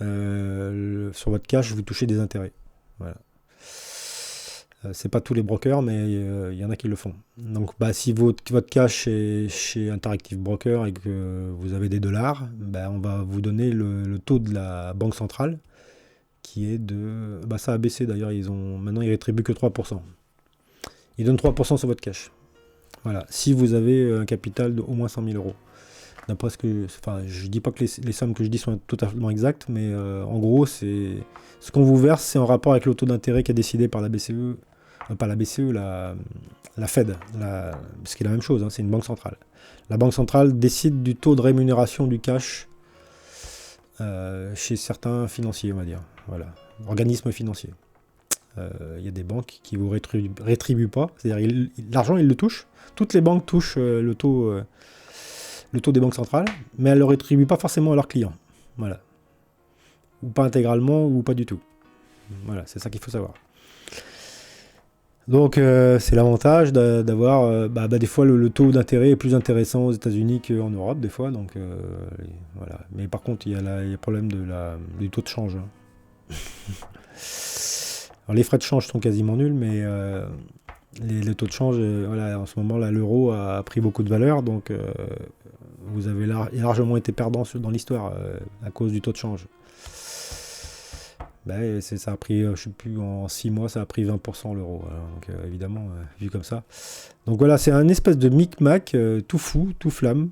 Sur votre cash, vous touchez des intérêts. Voilà. C'est pas tous les brokers, mais il y en a qui le font. Donc si votre cash est chez Interactive Broker et que vous avez des dollars, on va vous donner le taux de la banque centrale, qui est de... ça a baissé d'ailleurs, maintenant ils rétribuent que 3%. Ils donnent 3% sur votre cash. Voilà, si vous avez un capital de au moins 100 000 euros. D'après je dis pas que les sommes que je dis sont totalement exactes, mais en gros, ce qu'on vous verse, c'est en rapport avec le taux d'intérêt qui est décidé par la BCE, pas la BCE, la Fed, ce qui est la même chose, hein, c'est une banque centrale. La banque centrale décide du taux de rémunération du cash chez certains financiers, on va dire. Voilà, organismes financiers. Il y a des banques qui ne vous rétribuent pas, c'est-à-dire l'argent, ils le touchent. Toutes les banques touchent le taux des banques centrales, mais elles ne le rétribuent pas forcément à leurs clients. Voilà. Ou pas intégralement, ou pas du tout. Voilà, c'est ça qu'il faut savoir. Donc, c'est l'avantage d'avoir... des fois, le taux d'intérêt est plus intéressant aux États-Unis qu'en Europe, des fois. Donc, voilà. Mais par contre, il y a le problème du taux de change. Hein. Alors, les frais de change sont quasiment nuls, mais les taux de change, en ce moment, là, l'euro a pris beaucoup de valeur, donc vous avez largement été perdant dans l'histoire à cause du taux de change. Ça a pris, je sais plus, en 6 mois, ça a pris 20% l'euro. Donc évidemment, vu comme ça. Donc voilà, c'est un espèce de micmac tout fou, tout flamme.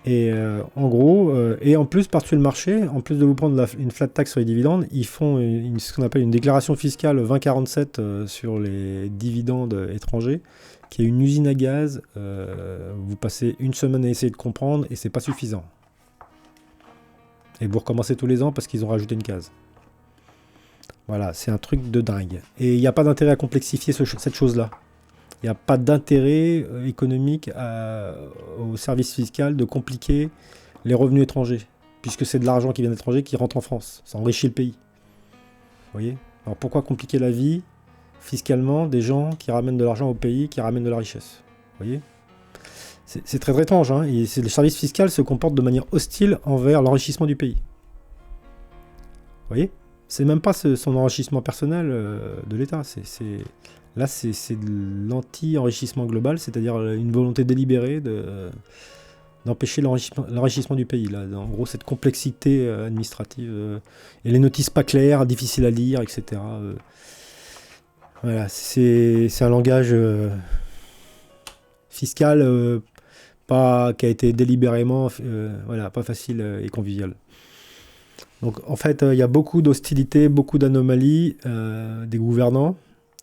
Et en gros, et en plus, par-dessus le marché, en plus de vous prendre une flat tax sur les dividendes, ils font ce qu'on appelle une déclaration fiscale 2047 sur les dividendes étrangers, qui est une usine à gaz. Vous passez une semaine à essayer de comprendre et c'est pas suffisant. Et vous recommencez tous les ans parce qu'ils ont rajouté une case. Voilà, c'est un truc de dingue. Et il n'y a pas d'intérêt à complexifier cette chose-là. Il n'y a pas d'intérêt économique au service fiscal de compliquer les revenus étrangers, puisque c'est de l'argent qui vient d'étrangers qui rentre en France. Ça enrichit le pays. Vous voyez ? Alors pourquoi compliquer la vie fiscalement des gens qui ramènent de l'argent au pays, qui ramènent de la richesse. Vous voyez? C'est très étrange, hein. Le service fiscal se comporte de manière hostile envers l'enrichissement du pays. Vous voyez? C'est même pas son enrichissement personnel de l'État. Là, c'est de l'anti-enrichissement global, c'est-à-dire une volonté délibérée d'empêcher l'enrichissement du pays. Là. En gros, cette complexité administrative et les notices pas claires, difficiles à lire, etc. Voilà, c'est un langage fiscal qui a été délibérément pas facile et convivial. Donc en fait, il y a beaucoup d'hostilité, beaucoup d'anomalies des gouvernants.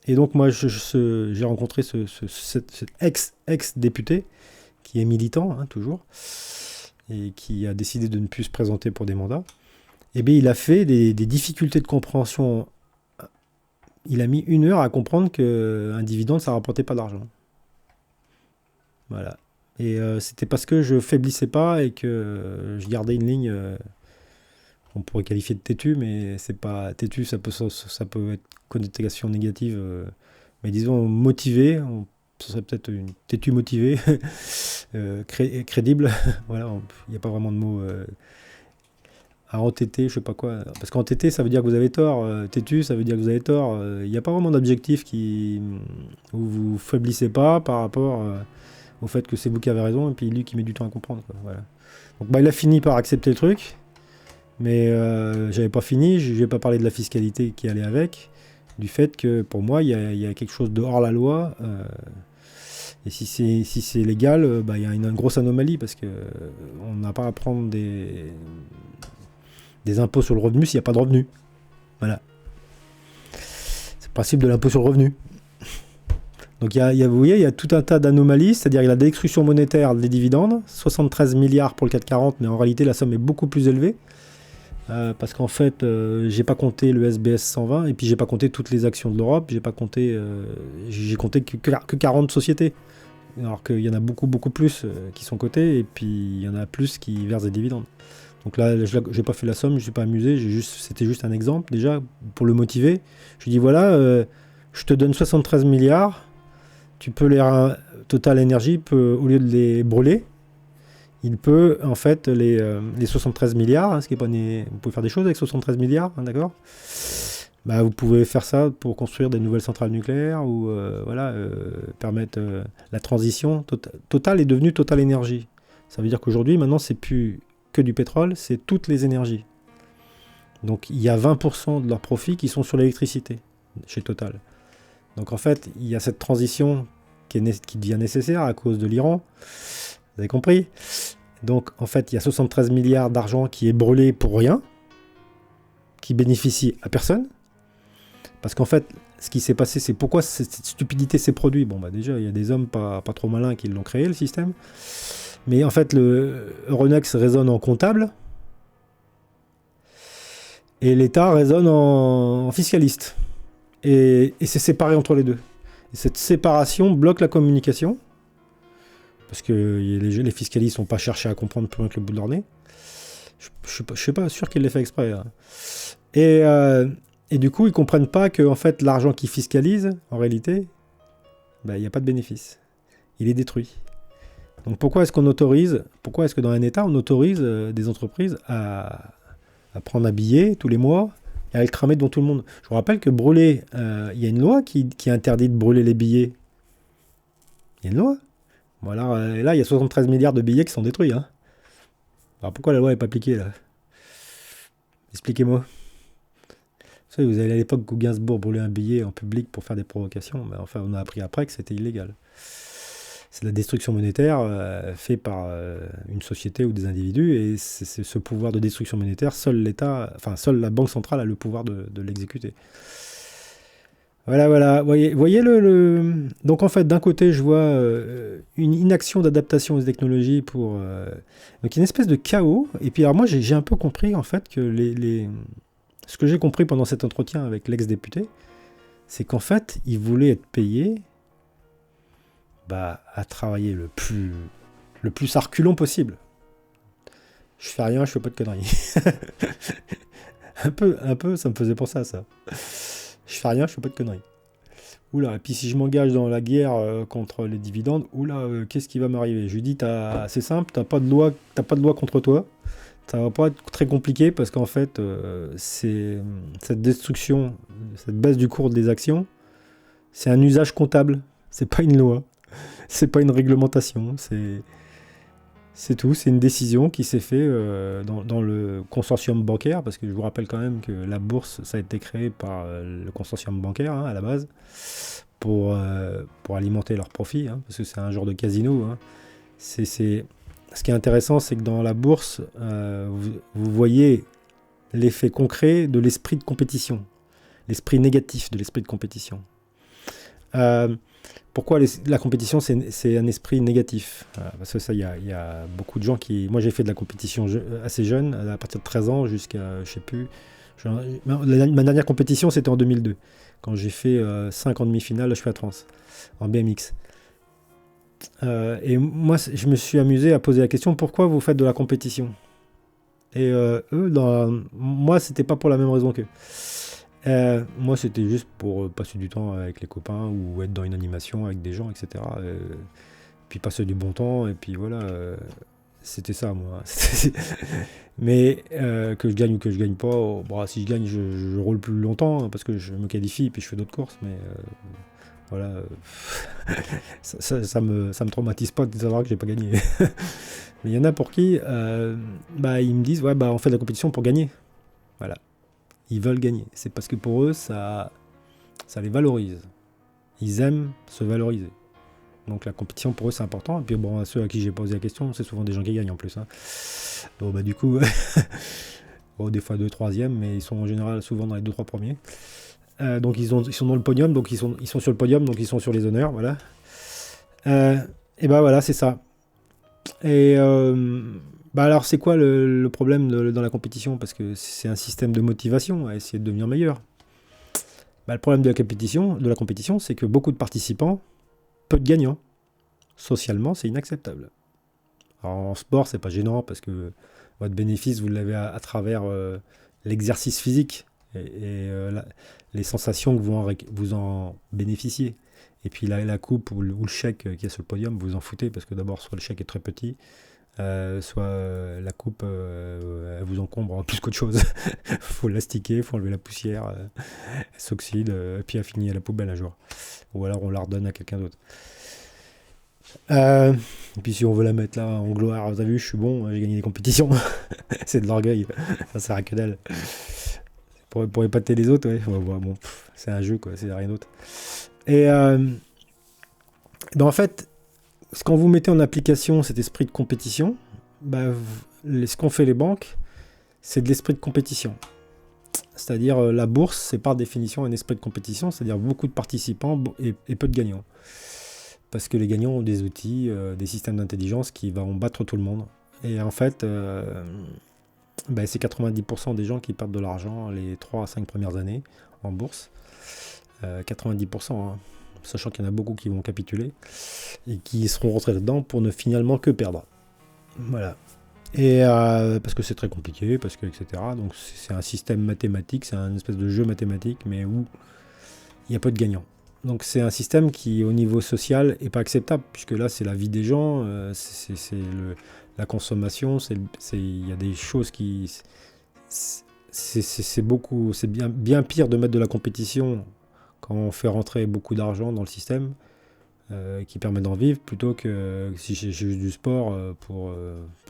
Et donc moi, j'ai rencontré cet ex-député qui est militant, hein, toujours, et qui a décidé de ne plus se présenter pour des mandats. Et bien il a fait des difficultés de compréhension. Il a mis 1 heure à comprendre qu'un dividende, ça ne rapportait pas d'argent. Voilà. Et c'était parce que je faiblissais pas et que je gardais une ligne... on pourrait qualifier de têtu, mais c'est pas têtu, ça peut être connotation négative, mais disons motivé, ce serait peut-être une têtu motivée, crédible. Voilà, il n'y a pas vraiment de mot à entêter, je sais pas quoi. Parce qu'entêter, ça veut dire que vous avez tort. Têtu, ça veut dire que vous avez tort. Il n'y a pas vraiment d'objectif où vous faiblissez pas par rapport au fait que c'est vous qui avez raison et puis lui qui met du temps à comprendre, quoi. Voilà. Donc il a fini par accepter le truc. Mais j'avais pas fini, je n'ai pas parlé de la fiscalité qui allait avec, du fait que pour moi il y a quelque chose de hors la loi, et si c'est légal, il y a une grosse anomalie parce que on n'a pas à prendre des impôts sur le revenu s'il n'y a pas de revenu. Voilà. C'est le principe de l'impôt sur le revenu. Donc vous voyez, il y a tout un tas d'anomalies, c'est-à-dire il y a la destruction monétaire des dividendes, 73 milliards pour le CAC 40, mais en réalité la somme est beaucoup plus élevée. Parce qu'en fait, j'ai pas compté le SBS 120 et puis j'ai pas compté toutes les actions de l'Europe, j'ai compté que 40 sociétés. Alors qu'il y en a beaucoup plus qui sont cotées et puis il y en a plus qui versent des dividendes. Donc là, j'ai pas fait la somme, je suis pas amusé, c'était juste un exemple déjà pour le motiver. Je lui dis voilà, je te donne 73 milliards, tu peux Total Energy peut, au lieu de les brûler, il peut, en fait, les 73 milliards, hein, ce qui est pas vous pouvez faire des choses avec 73 milliards, hein, d'accord ? Vous pouvez faire ça pour construire des nouvelles centrales nucléaires ou permettre la transition. Total est devenu Total Energy. Ça veut dire qu'aujourd'hui, maintenant, c'est plus que du pétrole, c'est toutes les énergies. Donc, il y a 20% de leurs profits qui sont sur l'électricité chez Total. Donc, en fait, il y a cette transition qui devient nécessaire à cause de l'Iran. Vous avez compris ? Donc, en fait, il y a 73 milliards d'argent qui est brûlé pour rien, qui bénéficie à personne. Parce qu'en fait, ce qui s'est passé, c'est pourquoi cette stupidité s'est produite. Bon, déjà, il y a des hommes pas trop malins qui l'ont créé, le système. Mais en fait, le Euronext résonne en comptable et l'État résonne en fiscaliste. Et c'est séparé entre les deux. Et cette séparation bloque la communication. Parce que les fiscalistes n'ont pas cherché à comprendre plus loin que le bout de leur nez. Je ne suis pas sûr qu'ils l'aient fait exprès. Hein. Et du coup, ils ne comprennent pas que en fait, l'argent qu'ils fiscalisent, en réalité, il n'y a pas de bénéfice. Il est détruit. Donc pourquoi est-ce que dans un État, on autorise des entreprises à prendre un billet tous les mois et à le cramer devant tout le monde ? Je vous rappelle que brûler, il y a une loi qui interdit de brûler les billets. Il y a une loi. Voilà, là, il y a 73 milliards de billets qui sont détruits. Hein. Alors pourquoi la loi n'est pas appliquée là ? Expliquez-moi. Vous savez, vous allez à l'époque où Gainsbourg brûlait un billet en public pour faire des provocations. Mais enfin, on a appris après que c'était illégal. C'est de la destruction monétaire faite par une société ou des individus. Et c'est ce pouvoir de destruction monétaire, seule la Banque centrale a le pouvoir de l'exécuter. Voilà. Voyez Donc en fait, d'un côté, je vois une inaction d'adaptation aux technologies donc une espèce de chaos. Et puis alors moi, j'ai un peu compris en fait que ce que j'ai compris pendant cet entretien avec l'ex-député, c'est qu'en fait, il voulait être payé à travailler le plus à reculons possible. Je fais rien, je fais pas de conneries. un peu, ça me faisait penser à ça. Je fais rien, je fais pas de conneries. Oula, et puis si je m'engage dans la guerre contre les dividendes, oula, qu'est-ce qui va m'arriver? Je lui dis, c'est simple, t'as pas de loi contre toi. Ça va pas être très compliqué parce qu'en fait, cette destruction, cette baisse du cours des actions, c'est un usage comptable. C'est pas une loi, c'est pas une réglementation, c'est tout. C'est une décision qui s'est faite dans le consortium bancaire, parce que je vous rappelle quand même que la bourse, ça a été créé par le consortium bancaire à la base pour alimenter leurs profits, parce que c'est un genre de casino. Ce qui est intéressant, c'est que dans la bourse, vous voyez l'effet concret de l'esprit de compétition, l'esprit négatif de l'esprit de compétition. Pourquoi la compétition, c'est un esprit négatif? Parce que ça, il y a beaucoup de gens qui... Moi, j'ai fait de la compétition assez jeune, à partir de 13 ans jusqu'à, je sais plus... Ma dernière compétition, c'était en 2002, quand j'ai fait 5 en demi-finale, je suis à Trans, en BMX. Et moi, je me suis amusé à poser la question, pourquoi vous faites de la compétition? Et moi, c'était pas pour la même raison qu'eux. Moi, c'était juste pour passer du temps avec les copains ou être dans une animation avec des gens, etc. Puis passer du bon temps, et puis voilà. C'était ça, moi. Mais que je gagne ou que je gagne pas, si je gagne, je roule plus longtemps, parce que je me qualifie, et puis je fais d'autres courses, mais... voilà, ça me traumatise pas de savoir que j'ai pas gagné. Mais il y en a pour qui, ils me disent, ouais, on fait de la compétition pour gagner. Voilà. Ils veulent gagner. C'est parce que pour eux, ça les valorise. Ils aiment se valoriser. Donc la compétition pour eux, c'est important. Et puis bon, à ceux à qui j'ai posé la question, c'est souvent des gens qui gagnent en plus. Donc du coup, des fois 2, 3e, mais ils sont en général souvent dans les 2-3 premiers. Donc ils sont dans le podium, donc ils sont sur le podium, donc ils sont sur les honneurs, voilà. Et voilà, c'est ça. Et alors c'est quoi le problème dans la compétition? Parce que c'est un système de motivation à essayer de devenir meilleur. Le problème de la compétition, c'est que beaucoup de participants, peu de gagnants. Socialement, c'est inacceptable. Alors, en sport, c'est pas gênant parce que votre bénéfice, vous l'avez à travers l'exercice physique et les sensations que vous en bénéficiez. Et puis la coupe ou le chèque qui est sur le podium, vous en foutez parce que d'abord, soit le chèque est très petit, soit la coupe elle vous encombre plus qu'autre chose. Faut l'astiquer, faut enlever la poussière, elle s'oxyde, et puis elle finit à la poubelle un jour. Ou alors on la redonne à quelqu'un d'autre. Et puis si on veut la mettre là en gloire, vous avez vu, je suis bon, j'ai gagné des compétitions. C'est de l'orgueil, ça sert à que dalle. Pour épater les autres, ouais. Bon, c'est un jeu, quoi, c'est rien d'autre. Et en fait, quand vous mettez en application cet esprit de compétition, ce qu'ont fait les banques, c'est de l'esprit de compétition. C'est-à-dire la bourse, c'est par définition un esprit de compétition, c'est-à-dire beaucoup de participants et peu de gagnants. Parce que les gagnants ont des outils, des systèmes d'intelligence qui vont battre tout le monde. Et en fait, c'est 90% des gens qui perdent de l'argent les 3 à 5 premières années en bourse. 90%, sachant qu'il y en a beaucoup qui vont capituler et qui seront rentrés là-dedans pour ne finalement que perdre. Voilà. Et parce que c'est très compliqué, parce que etc. Donc c'est un système mathématique, c'est un espèce de jeu mathématique, mais où il n'y a pas de gagnants. Donc c'est un système qui, au niveau social, n'est pas acceptable, puisque là, c'est la vie des gens, c'est la consommation, il y a des choses qui... C'est bien pire de mettre de la compétition quand on fait rentrer beaucoup d'argent dans le système, qui permet d'en vivre, plutôt que si j'ai juste du sport pour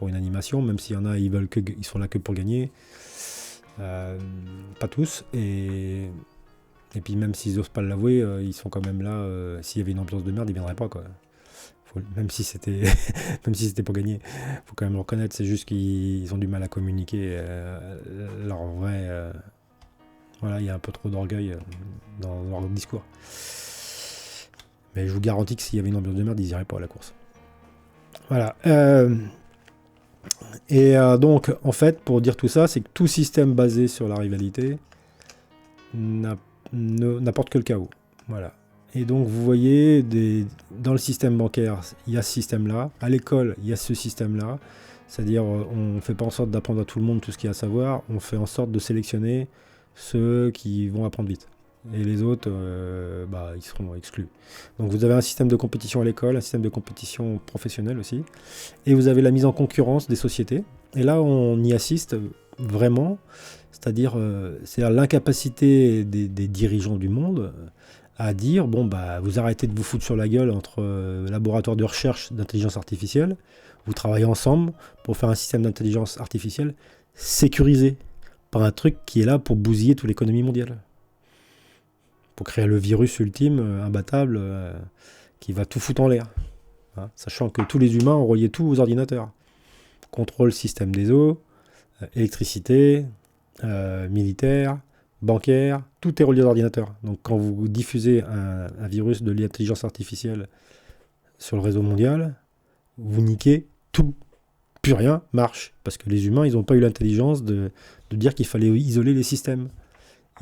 une animation, même s'il y en a, ils sont là que pour gagner. Pas tous, et puis même s'ils n'osent pas l'avouer, ils sont quand même là. S'il y avait une ambiance de merde, ils ne viendraient pas, quoi. Même si c'était pour gagner, faut quand même le reconnaître. C'est juste qu'ils ont du mal à communiquer leur vrai. Voilà, il y a un peu trop d'orgueil dans leur discours. Mais je vous garantis que s'il y avait une ambiance de merde, ils n'iraient pas à la course. Voilà. Donc, en fait, pour dire tout ça, c'est que tout système basé sur la rivalité n'apporte que le chaos. Voilà. Et donc vous voyez, dans le système bancaire, il y a ce système-là. À l'école, il y a ce système-là. C'est-à-dire, on ne fait pas en sorte d'apprendre à tout le monde tout ce qu'il y a à savoir. On fait en sorte de sélectionner ceux qui vont apprendre vite. et les autres, ils seront exclus. Donc vous avez un système de compétition à l'école, un système de compétition professionnelle aussi, et vous avez la mise en concurrence des sociétés. Et là, on y assiste vraiment, c'est-à-dire l'incapacité des dirigeants du monde à dire, vous arrêtez de vous foutre sur la gueule entre laboratoires de recherche d'intelligence artificielle, vous travaillez ensemble pour faire un système d'intelligence artificielle sécurisé, par un truc qui est là pour bousiller toute l'économie mondiale. Pour créer le virus ultime, imbattable, qui va tout foutre en l'air. Hein, sachant que tous les humains ont relié tout aux ordinateurs. Contrôle système des eaux, électricité, militaire, bancaire, tout est relié aux ordinateurs. Donc quand vous diffusez un virus de l'intelligence artificielle sur le réseau mondial, vous niquez tout. Plus rien marche. Parce que les humains, ils n'ont pas eu l'intelligence de dire qu'il fallait isoler les systèmes.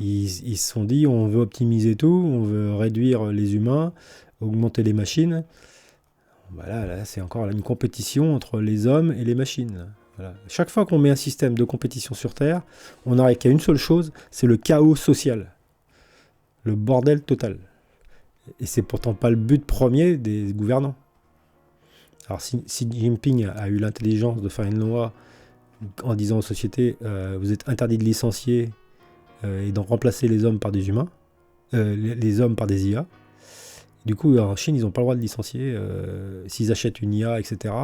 Ils se sont dit, on veut optimiser tout, on veut réduire les humains, augmenter les machines. Voilà, là, c'est encore une compétition entre les hommes et les machines. Voilà. Chaque fois qu'on met un système de compétition sur Terre, on n'arrive qu'à une seule chose, c'est le chaos social. Le bordel total. Et c'est pourtant pas le but premier des gouvernants. Alors si Jinping a eu l'intelligence de faire une loi en disant aux sociétés, vous êtes interdits de licencier et d'en remplacer les hommes par des humains, les hommes par des IA. Du coup, en Chine, ils n'ont pas le droit de licencier. S'ils achètent une IA, etc.,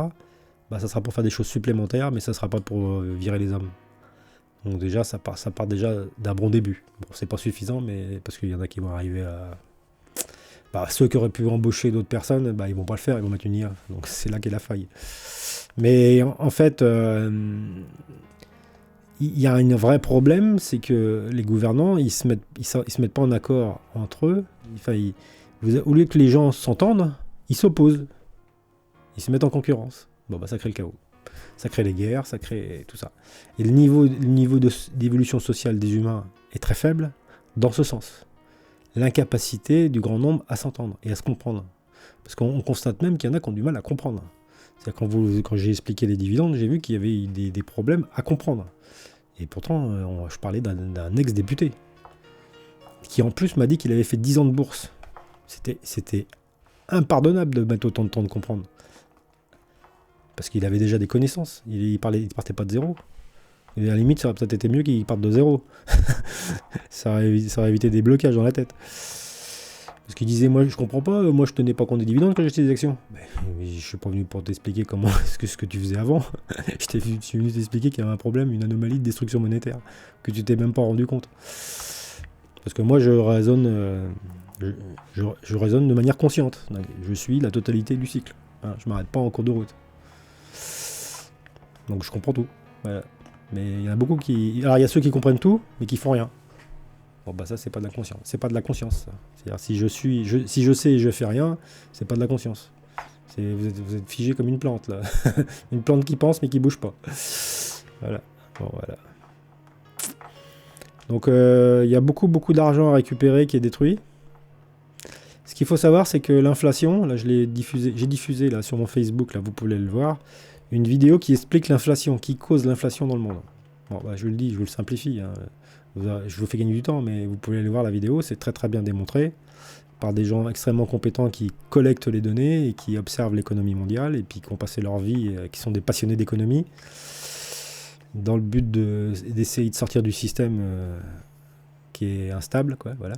ça sera pour faire des choses supplémentaires, mais ça ne sera pas pour virer les hommes. Donc déjà, ça part déjà d'un bon début. Bon, c'est pas suffisant, mais parce qu'il y en a qui vont arriver à... ceux qui auraient pu embaucher d'autres personnes, ils vont pas le faire, ils vont mettre une IA. Donc c'est là qu'est la faille. Mais en fait... il y a un vrai problème, c'est que les gouvernants, ils se mettent pas en accord entre eux. Au lieu que les gens s'entendent, ils s'opposent. Ils se mettent en concurrence. Ça crée le chaos. Ça crée les guerres, ça crée tout ça. Et le niveau d'évolution sociale des humains est très faible dans ce sens. L'incapacité du grand nombre à s'entendre et à se comprendre. Parce qu'on constate même qu'il y en a qui ont du mal à comprendre. C'est-à-dire quand j'ai expliqué les dividendes, j'ai vu qu'il y avait des problèmes à comprendre. Et pourtant, je parlais d'un ex-député, qui en plus m'a dit qu'il avait fait 10 ans de bourse. C'était impardonnable de mettre autant de temps de comprendre. Parce qu'il avait déjà des connaissances. Il partait pas de zéro. Et à la limite, ça aurait peut-être été mieux qu'il parte de zéro. ça aurait évité des blocages dans la tête. Parce qu'il disait, moi je comprends pas, moi je tenais pas compte des dividendes quand j'achetais des actions. Mais je suis pas venu pour t'expliquer comment ce que tu faisais avant. Je suis venu t'expliquer qu'il y avait un problème, une anomalie de destruction monétaire, que tu t'es même pas rendu compte. Parce que moi je raisonne, je raisonne de manière consciente. Je suis la totalité du cycle. Hein, je m'arrête pas en cours de route. Donc je comprends tout. Voilà. Mais il y en a beaucoup qui... Alors il y a ceux qui comprennent tout, mais qui font rien. Ça c'est pas de la conscience. C'est pas de la conscience. Ça. C'est-à-dire si je sais et je fais rien, c'est pas de la conscience. Vous êtes figé comme une plante là. Une plante qui pense mais qui bouge pas. Voilà. Voilà. Donc il y a beaucoup d'argent à récupérer qui est détruit. Ce qu'il faut savoir, c'est que l'inflation, là j'ai diffusé là sur mon Facebook, là vous pouvez le voir, une vidéo qui explique l'inflation, qui cause l'inflation dans le monde. Je le dis, je vous le simplifie. Hein. Je vous fais gagner du temps, mais vous pouvez aller voir la vidéo, c'est très très bien démontré par des gens extrêmement compétents qui collectent les données et qui observent l'économie mondiale et puis qui ont passé leur vie, qui sont des passionnés d'économie, dans le but d'essayer de sortir du système qui est instable, quoi, voilà.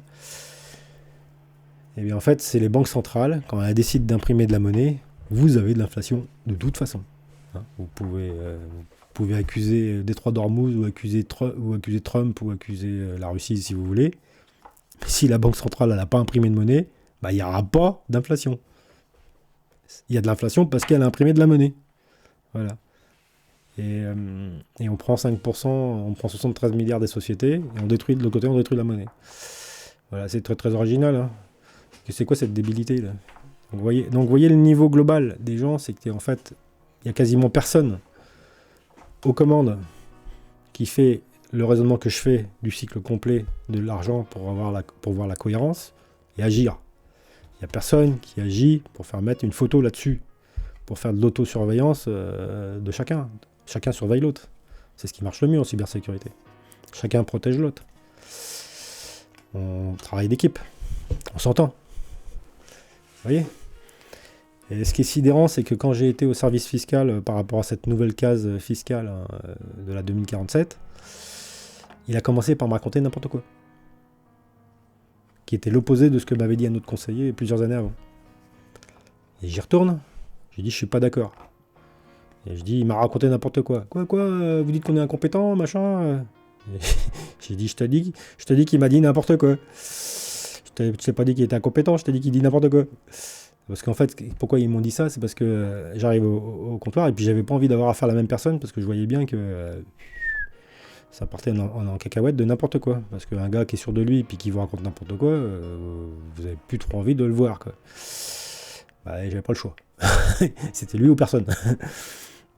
Et bien en fait, c'est les banques centrales, quand elles décident d'imprimer de la monnaie, vous avez de l'inflation de toute façon. Hein, vous pouvez accuser Détroit d'Ormuz ou accuser Trump ou accuser la Russie si vous voulez. Mais si la banque centrale n'a pas imprimé de monnaie, il n'y aura pas d'inflation. Il y a de l'inflation parce qu'elle a imprimé de la monnaie. Voilà. Et on prend 5%, on prend 73 milliards des sociétés, et on détruit de l'autre côté, on détruit la monnaie. Voilà, c'est très très original. Hein. C'est quoi cette débilité là ? Donc vous voyez le niveau global des gens, c'est qu'en fait, il n'y a quasiment personne aux commandes qui fait le raisonnement que je fais du cycle complet de l'argent pour voir la cohérence et agir. Il n'y a personne qui agit pour faire mettre une photo là-dessus, pour faire de l'autosurveillance de chacun. Chacun surveille l'autre. C'est ce qui marche le mieux en cybersécurité. Chacun protège l'autre. On travaille d'équipe. On s'entend. Vous voyez? Et ce qui est sidérant, c'est que quand j'ai été au service fiscal par rapport à cette nouvelle case fiscale de la 2047, il a commencé par me raconter n'importe quoi. Qui était l'opposé de ce que m'avait dit un autre conseiller plusieurs années avant. Et j'y retourne. J'ai dit, je suis pas d'accord. Et je dis, il m'a raconté n'importe quoi. Quoi, vous dites qu'on est incompétent, machin. J'ai dit, je te dis qu'il m'a dit n'importe quoi. Je t'ai pas dit qu'il était incompétent, je t'ai dit qu'il dit n'importe quoi. Parce qu'en fait, pourquoi ils m'ont dit ça? C'est parce que j'arrive au comptoir et puis j'avais pas envie d'avoir affaire à la même personne parce que je voyais bien que ça partait en cacahuète de n'importe quoi. Parce qu'un gars qui est sûr de lui et puis qui vous raconte n'importe quoi, vous avez plus trop envie de le voir, quoi. Bah, j'avais pas le choix. C'était lui ou personne.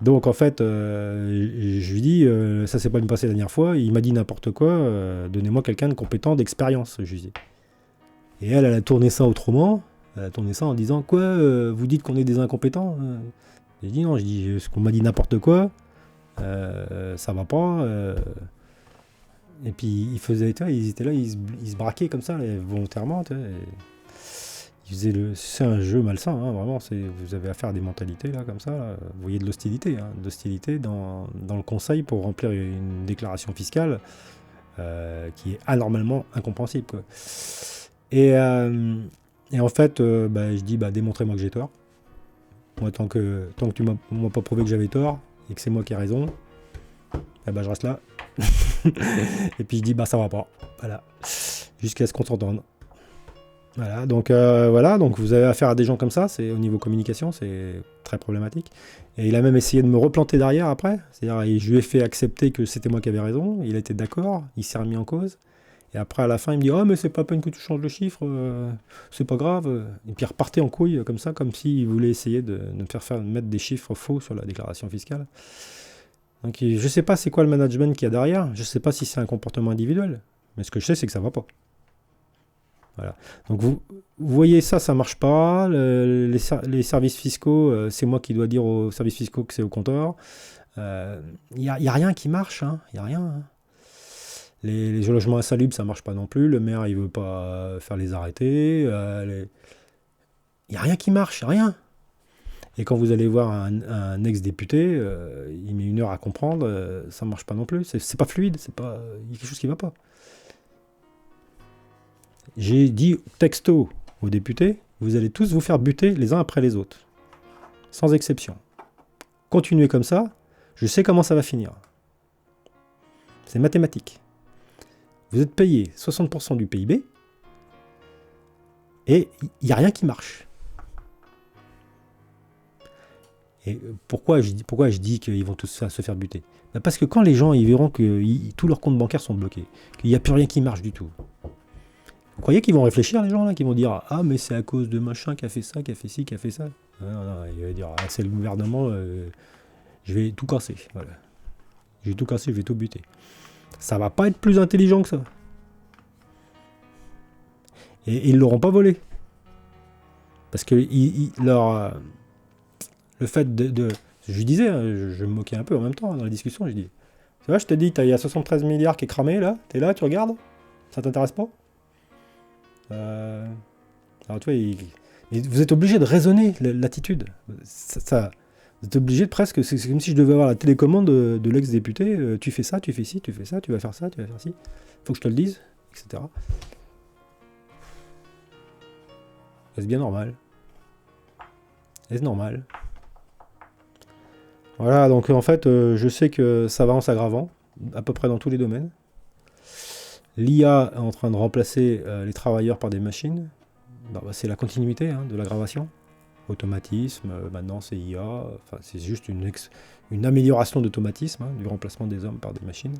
Donc en fait, je lui dis, ça s'est pas bien passé la dernière fois, il m'a dit n'importe quoi, donnez-moi quelqu'un de compétent, d'expérience, je lui dis. Et elle a tourné ça autrement, elle a tourné ça en disant, quoi, vous dites qu'on est des incompétents? J'ai dit non, je dis, ce qu'on m'a dit n'importe quoi, ça va pas. Et puis ils faisaient, ils étaient là, ils se braquaient comme ça, volontairement, c'est un jeu malsain, hein, vraiment. Vous avez affaire à des mentalités là, comme ça. Là. Vous voyez de l'hostilité, dans le conseil pour remplir une déclaration fiscale qui est anormalement incompréhensible, quoi. Et en fait, je dis, démontrez-moi que j'ai tort. Moi, tant que tu m'as pas prouvé que j'avais tort et que c'est moi qui ai raison, je reste là. Et puis je dis, ça va pas. Voilà. Jusqu'à ce qu'on s'entende. Voilà, donc vous avez affaire à des gens comme ça, c'est au niveau communication, c'est très problématique. Et il a même essayé de me replanter derrière après, c'est-à-dire je lui ai fait accepter que c'était moi qui avais raison, il a été d'accord, il s'est remis en cause, et après à la fin il me dit « Oh mais c'est pas la peine que tu changes le chiffre, c'est pas grave », et puis il repartait en couille comme ça, comme s'il voulait essayer de me faire mettre des chiffres faux sur la déclaration fiscale. Donc je sais pas c'est quoi le management qu'il y a derrière, je sais pas si c'est un comportement individuel, mais ce que je sais c'est que ça va pas. Voilà. Donc vous voyez ça marche pas. Les services fiscaux, c'est moi qui dois dire aux services fiscaux que c'est au compteur. Il n'y a rien qui marche, hein. Il n'y a rien. Hein. Les logements insalubres, ça marche pas non plus. Le maire, il veut pas faire les arrêtés. Il n'y a rien qui marche, rien. Et quand vous allez voir un ex-député, il met 1 heure à comprendre, ça marche pas non plus. C'est pas fluide, il y a quelque chose qui va pas. J'ai dit texto aux députés, vous allez tous vous faire buter les uns après les autres. Sans exception. Continuez comme ça, je sais comment ça va finir. C'est mathématique. Vous êtes payé 60% du PIB et il n'y a rien qui marche. Et pourquoi je dis qu'ils vont tous se faire buter? Parce que quand les gens ils verront que tous leurs comptes bancaires sont bloqués, qu'il n'y a plus rien qui marche du tout, vous croyez qu'ils vont réfléchir, les gens là, qui vont dire « Ah, mais c'est à cause de machin qui a fait ça, qui a fait ci, qui a fait ça ». Non, il va dire « Ah, c'est le gouvernement, je vais tout casser. Voilà. Je vais tout casser, je vais tout buter. » Ça va pas être plus intelligent que ça. Et ils l'auront pas volé. Parce que le fait de je lui disais, je me moquais un peu en même temps dans la discussion, je dis « Tu vois, je te dis, il y a 73 milliards qui est cramé là, t'es là, tu regardes, ça t'intéresse pas ?» Alors tu vois, vous êtes obligé de raisonner l'attitude. Vous êtes obligé de presque, c'est comme si je devais avoir la télécommande de l'ex-député, tu fais ça, tu fais ci, tu fais ça, tu vas faire ça, tu vas faire ci, faut que je te le dise, etc. Est-ce bien normal? Est-ce normal? Voilà, donc en fait, je sais que ça va en s'aggravant, à peu près dans tous les domaines. L'IA est en train de remplacer les travailleurs par des machines. C'est la continuité de l'aggravation. Automatisme, maintenant c'est IA. C'est juste une amélioration d'automatisme, du remplacement des hommes par des machines.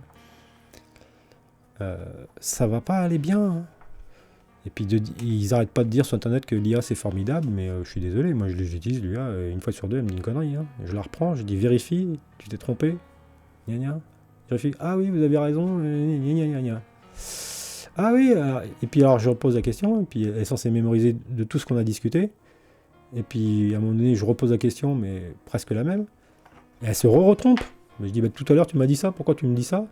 Ça va pas aller bien. Hein. Et puis ils n'arrêtent pas de dire sur Internet que l'IA c'est formidable, mais je suis désolé, moi j'utilise l'IA une fois sur deux, elle me dit une connerie. Hein. Je la reprends, je dis vérifie, tu t'es trompé. Gna gna. Je vérifie, ah oui, vous avez raison, gna gna gna. Ah oui, et puis alors je repose la question, et puis elle est censée mémoriser de tout ce qu'on a discuté, et puis à un moment donné je repose la question, mais presque la même, et elle se retrompe. Mais je dis, tout à l'heure tu m'as dit ça, pourquoi tu me dis ça?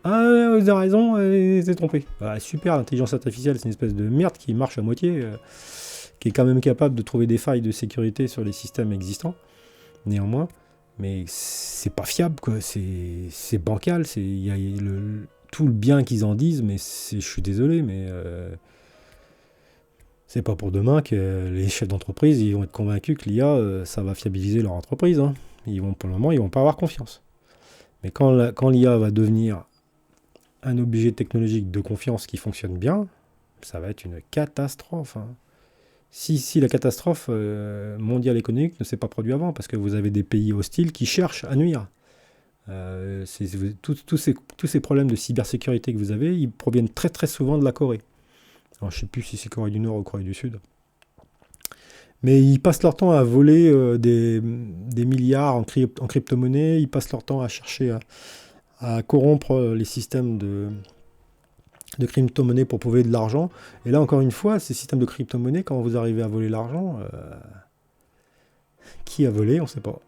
Ah, vous avez raison, c'est trompé. Ah, super, l'intelligence artificielle, c'est une espèce de merde qui marche à moitié, qui est quand même capable de trouver des failles de sécurité sur les systèmes existants, néanmoins. Mais c'est pas fiable, quoi. C'est bancal. Il y a tout le bien qu'ils en disent, mais je suis désolé, mais c'est pas pour demain que les chefs d'entreprise ils vont être convaincus que l'IA, ça va fiabiliser leur entreprise. Hein. Pour le moment, ils vont pas avoir confiance. Mais quand l'IA va devenir un objet technologique de confiance qui fonctionne bien, ça va être une catastrophe. Hein. Si la catastrophe mondiale économique ne s'est pas produite avant, parce que vous avez des pays hostiles qui cherchent à nuire. Tous ces problèmes de cybersécurité que vous avez, ils proviennent très très souvent de la Corée. Alors, je ne sais plus si c'est Corée du Nord ou Corée du Sud. Mais ils passent leur temps à voler des milliards en crypto-monnaie, ils passent leur temps à chercher à corrompre les systèmes de crypto-monnaie pour prouver de l'argent. Et là, encore une fois, ces systèmes de crypto-monnaie, quand vous arrivez à voler l'argent, qui a volé, on ne sait pas.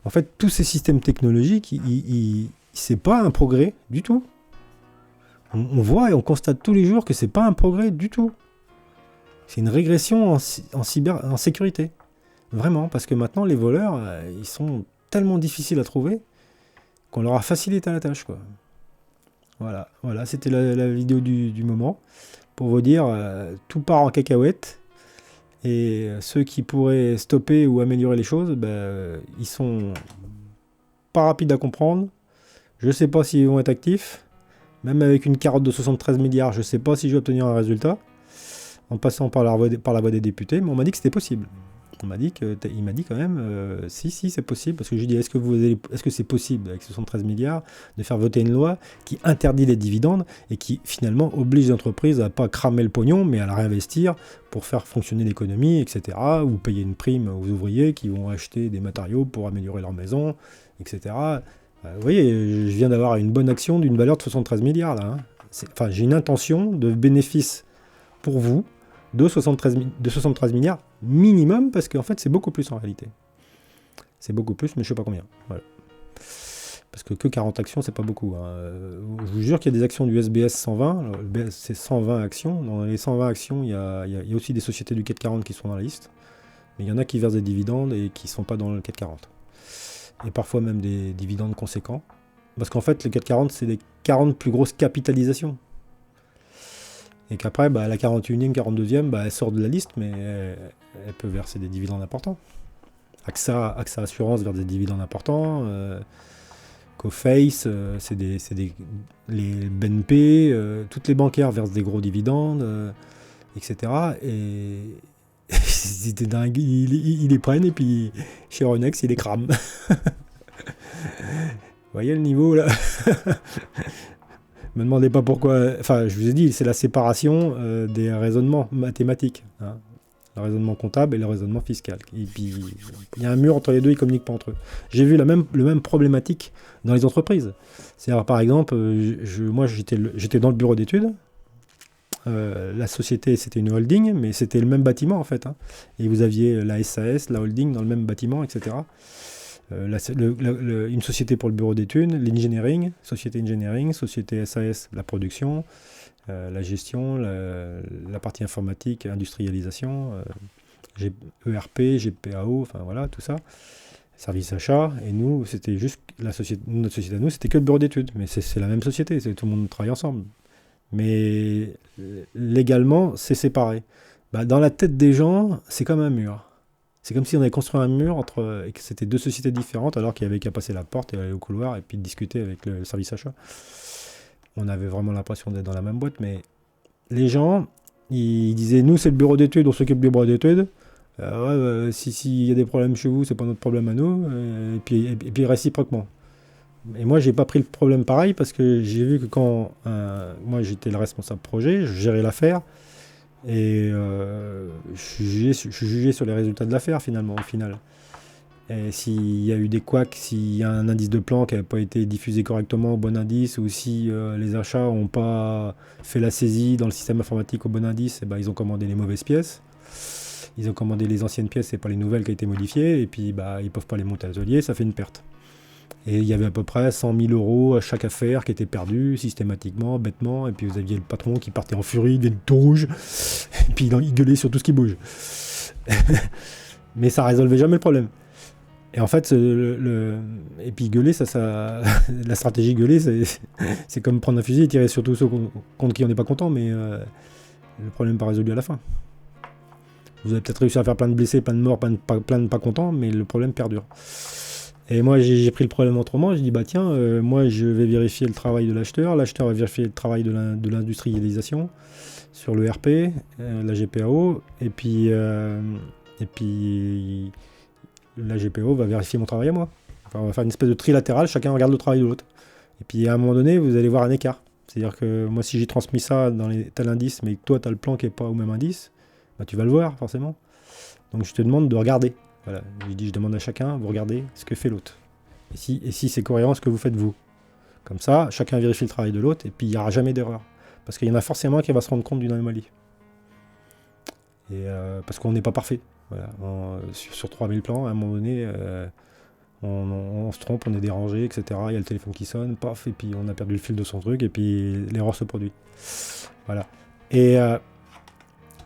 En fait, tous ces systèmes technologiques, c'est pas un progrès du tout. On voit et on constate tous les jours que c'est pas un progrès du tout. C'est une régression en sécurité. Vraiment, parce que maintenant, les voleurs, ils sont tellement difficiles à trouver qu'on leur a facilité la tâche, quoi. Voilà, c'était la vidéo du moment. Pour vous dire, tout part en cacahuète. Et ceux qui pourraient stopper ou améliorer les choses, ils sont pas rapides à comprendre. Je sais pas s'ils vont être actifs. Même avec une carotte de 73 milliards, je sais pas si je vais obtenir un résultat. En passant par la voie des députés, mais on m'a dit que c'était possible. Il m'a dit quand même, si c'est possible, parce que je lui ai dit, est-ce que c'est possible avec 73 milliards de faire voter une loi qui interdit les dividendes et qui finalement oblige les entreprises à pas cramer le pognon, mais à la réinvestir pour faire fonctionner l'économie, etc. Ou payer une prime aux ouvriers qui vont acheter des matériaux pour améliorer leur maison, etc. Vous voyez, je viens d'avoir une bonne action d'une valeur de 73 milliards là. Hein. J'ai une intention de bénéfice pour vous de 73 milliards minimum, parce qu'en fait c'est beaucoup plus en réalité. C'est beaucoup plus, mais je sais pas combien. Voilà. Parce que 40 actions, c'est pas beaucoup. Hein. Je vous jure qu'il y a des actions du SBS 120. Alors, le SBS, c'est 120 actions. Dans les 120 actions, il y a aussi des sociétés du CAC 40 qui sont dans la liste. Mais il y en a qui versent des dividendes et qui ne sont pas dans le CAC 40. Et parfois même des dividendes conséquents. Parce qu'en fait, le CAC 40, c'est les 40 plus grosses capitalisations. Et qu'après, la 41e, 42e, elle sort de la liste, mais elle peut verser des dividendes importants. AXA Assurance verse des dividendes importants. Coface, les BNP, toutes les bancaires versent des gros dividendes, etc. Et c'était dingue, ils les prennent et puis chez Euronext, ils les crament. Vous voyez le niveau là. Me demandez pas pourquoi. Enfin, je vous ai dit, c'est la séparation des raisonnements mathématiques. Hein. Le raisonnement comptable et le raisonnement fiscal. Et puis, il y a un mur entre les deux, ils ne communiquent pas entre eux. J'ai vu le même problématique dans les entreprises. C'est-à-dire, par exemple, moi, j'étais dans le bureau d'études. La société, c'était une holding, mais c'était le même bâtiment, en fait. Hein. Et vous aviez la SAS, la holding dans le même bâtiment, etc. Une société pour le bureau d'études, l'engineering, société engineering, société SAS, la production, la gestion, la partie informatique, industrialisation, ERP, GPAO, enfin voilà, tout ça, service achat, et nous, c'était juste notre société à nous, c'était que le bureau d'études, mais c'est la même société, tout le monde travaille ensemble. Mais légalement, c'est séparé. Dans la tête des gens, c'est comme un mur. C'est comme si on avait construit un mur et que c'était deux sociétés différentes, alors qu'il n'y avait qu'à passer la porte et aller au couloir et puis discuter avec le service achat. On avait vraiment l'impression d'être dans la même boîte, mais les gens, ils disaient, nous c'est le bureau d'études, on s'occupe du bureau d'études. Si y a des problèmes chez vous, c'est pas notre problème à nous. Et puis réciproquement. Et moi, j'ai pas pris le problème pareil parce que j'ai vu que quand moi j'étais le responsable projet, je gérais l'affaire. Et je suis jugé sur les résultats de l'affaire finalement, au final. Et s'il y a eu des couacs, s'il y a un indice de plan qui n'a pas été diffusé correctement au bon indice, ou si les achats n'ont pas fait la saisie dans le système informatique au bon indice, ils ont commandé les mauvaises pièces. Ils ont commandé les anciennes pièces et pas les nouvelles qui ont été modifiées, et puis ils ne peuvent pas les monter à l'atelier, ça fait une perte. Et il y avait à peu près 100 000 euros à chaque affaire qui était perdue systématiquement, bêtement. Et puis vous aviez le patron qui partait en furie, il devenait tout rouge. Et puis il gueulait sur tout ce qui bouge. Mais ça résolvait jamais le problème. Et en fait, et puis gueuler, la stratégie gueuler, c'est comme prendre un fusil et tirer sur tous ceux contre qui on n'est pas content, mais le problème n'est pas résolu à la fin. Vous avez peut-être réussi à faire plein de blessés, plein de morts, plein de pas contents, mais le problème perdure. Et moi, j'ai pris le problème autrement. J'ai dit, bah tiens, moi, je vais vérifier le travail de l'acheteur. L'acheteur va vérifier le travail de l'industrialisation sur le RP, la GPAO, et puis la GPO va vérifier mon travail à moi. Enfin, on va faire une espèce de trilatéral, chacun regarde le travail de l'autre. Et puis à un moment donné, vous allez voir un écart. C'est-à-dire que moi, si j'ai transmis ça dans tel indice, mais que toi, tu as le plan qui n'est pas au même indice, bah, tu vas le voir forcément. Donc je te demande de regarder. Voilà. Je demande à chacun, vous regardez ce que fait l'autre. Et si c'est cohérent ce que vous faites vous. Comme ça, chacun vérifie le travail de l'autre, et puis il n'y aura jamais d'erreur. Parce qu'il y en a forcément un qui va se rendre compte d'une anomalie. Et parce qu'on n'est pas parfait. Voilà. Sur 3000 plans, à un moment donné, on se trompe, on est dérangé, etc. Il y a le téléphone qui sonne, paf, et puis on a perdu le fil de son truc, et puis l'erreur se produit. Voilà.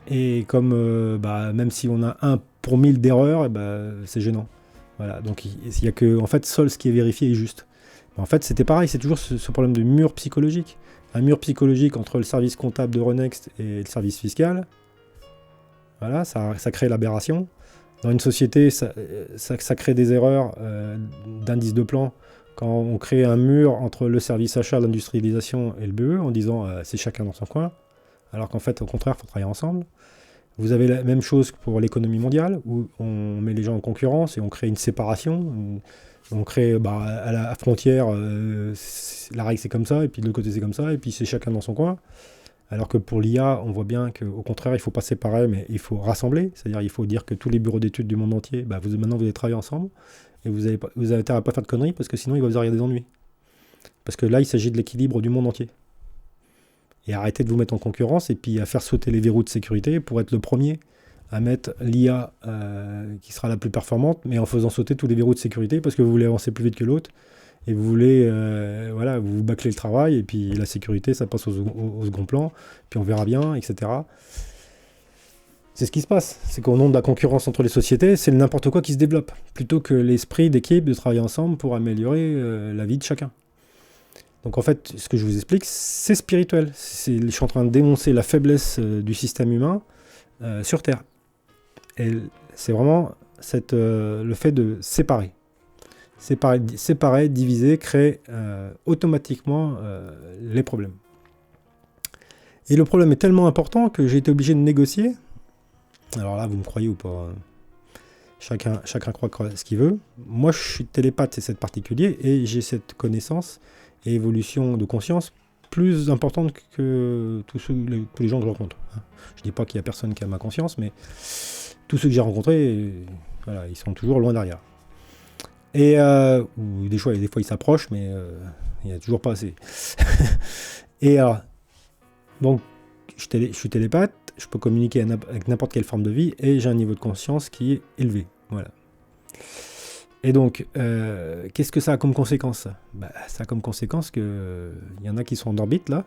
Et comme même si on a 1 pour 1000 d'erreurs, c'est gênant. Voilà. Donc il n'y a que, en fait, seul ce qui est vérifié est juste. Mais en fait, c'était pareil, c'est toujours ce problème de mur psychologique. Un mur psychologique entre le service comptable de Renext et le service fiscal. Voilà, ça crée l'aberration. Dans une société, ça crée des erreurs d'indice de plan quand on crée un mur entre le service achat, l'industrialisation et le BE en disant c'est chacun dans son coin, alors qu'en fait, au contraire, il faut travailler ensemble. Vous avez la même chose pour l'économie mondiale, où on met les gens en concurrence et on crée une séparation. On crée à la frontière, la règle c'est comme ça, et puis de l'autre côté c'est comme ça, et puis c'est chacun dans son coin. Alors que pour l'IA, on voit bien qu'au contraire, il ne faut pas séparer, mais il faut rassembler. C'est-à-dire il faut dire que tous les bureaux d'études du monde entier, maintenant vous allez travailler ensemble, et vous avez intérêt à ne pas faire de conneries, parce que sinon il va vous arriver des ennuis. Parce que là, il s'agit de l'équilibre du monde entier. Et arrêtez de vous mettre en concurrence, et puis à faire sauter les verrous de sécurité pour être le premier à mettre l'IA qui sera la plus performante, mais en faisant sauter tous les verrous de sécurité, parce que vous voulez avancer plus vite que l'autre, et vous voulez, vous bâclez le travail, et puis la sécurité, ça passe au second plan, puis on verra bien, etc. C'est ce qui se passe. C'est qu'au nom de la concurrence entre les sociétés, c'est le n'importe quoi qui se développe, plutôt que l'esprit d'équipe de travailler ensemble pour améliorer la vie de chacun. Donc en fait, ce que je vous explique, c'est spirituel. Je suis en train de dénoncer la faiblesse du système humain sur Terre. Et c'est vraiment le fait de séparer. Séparer, diviser, créer automatiquement les problèmes. Et le problème est tellement important que j'ai été obligé de négocier. Alors là, vous me croyez ou pas, chacun croit ce qu'il veut. Moi, je suis télépathe, c'est cette particulier, et j'ai cette connaissance et évolution de conscience plus importante que tous les gens que je rencontre. Je dis pas qu'il y a personne qui a ma conscience, mais tous ceux que j'ai rencontrés, voilà, ils sont toujours loin derrière. Et des fois ils s'approchent, mais il n'y a toujours pas assez. Et donc, je suis télépathe, je peux communiquer avec n'importe quelle forme de vie, et j'ai un niveau de conscience qui est élevé. Voilà. Et donc, qu'est-ce que ça a comme conséquence, ça ? Ça a comme conséquence qu'il y en a qui sont en orbite, là,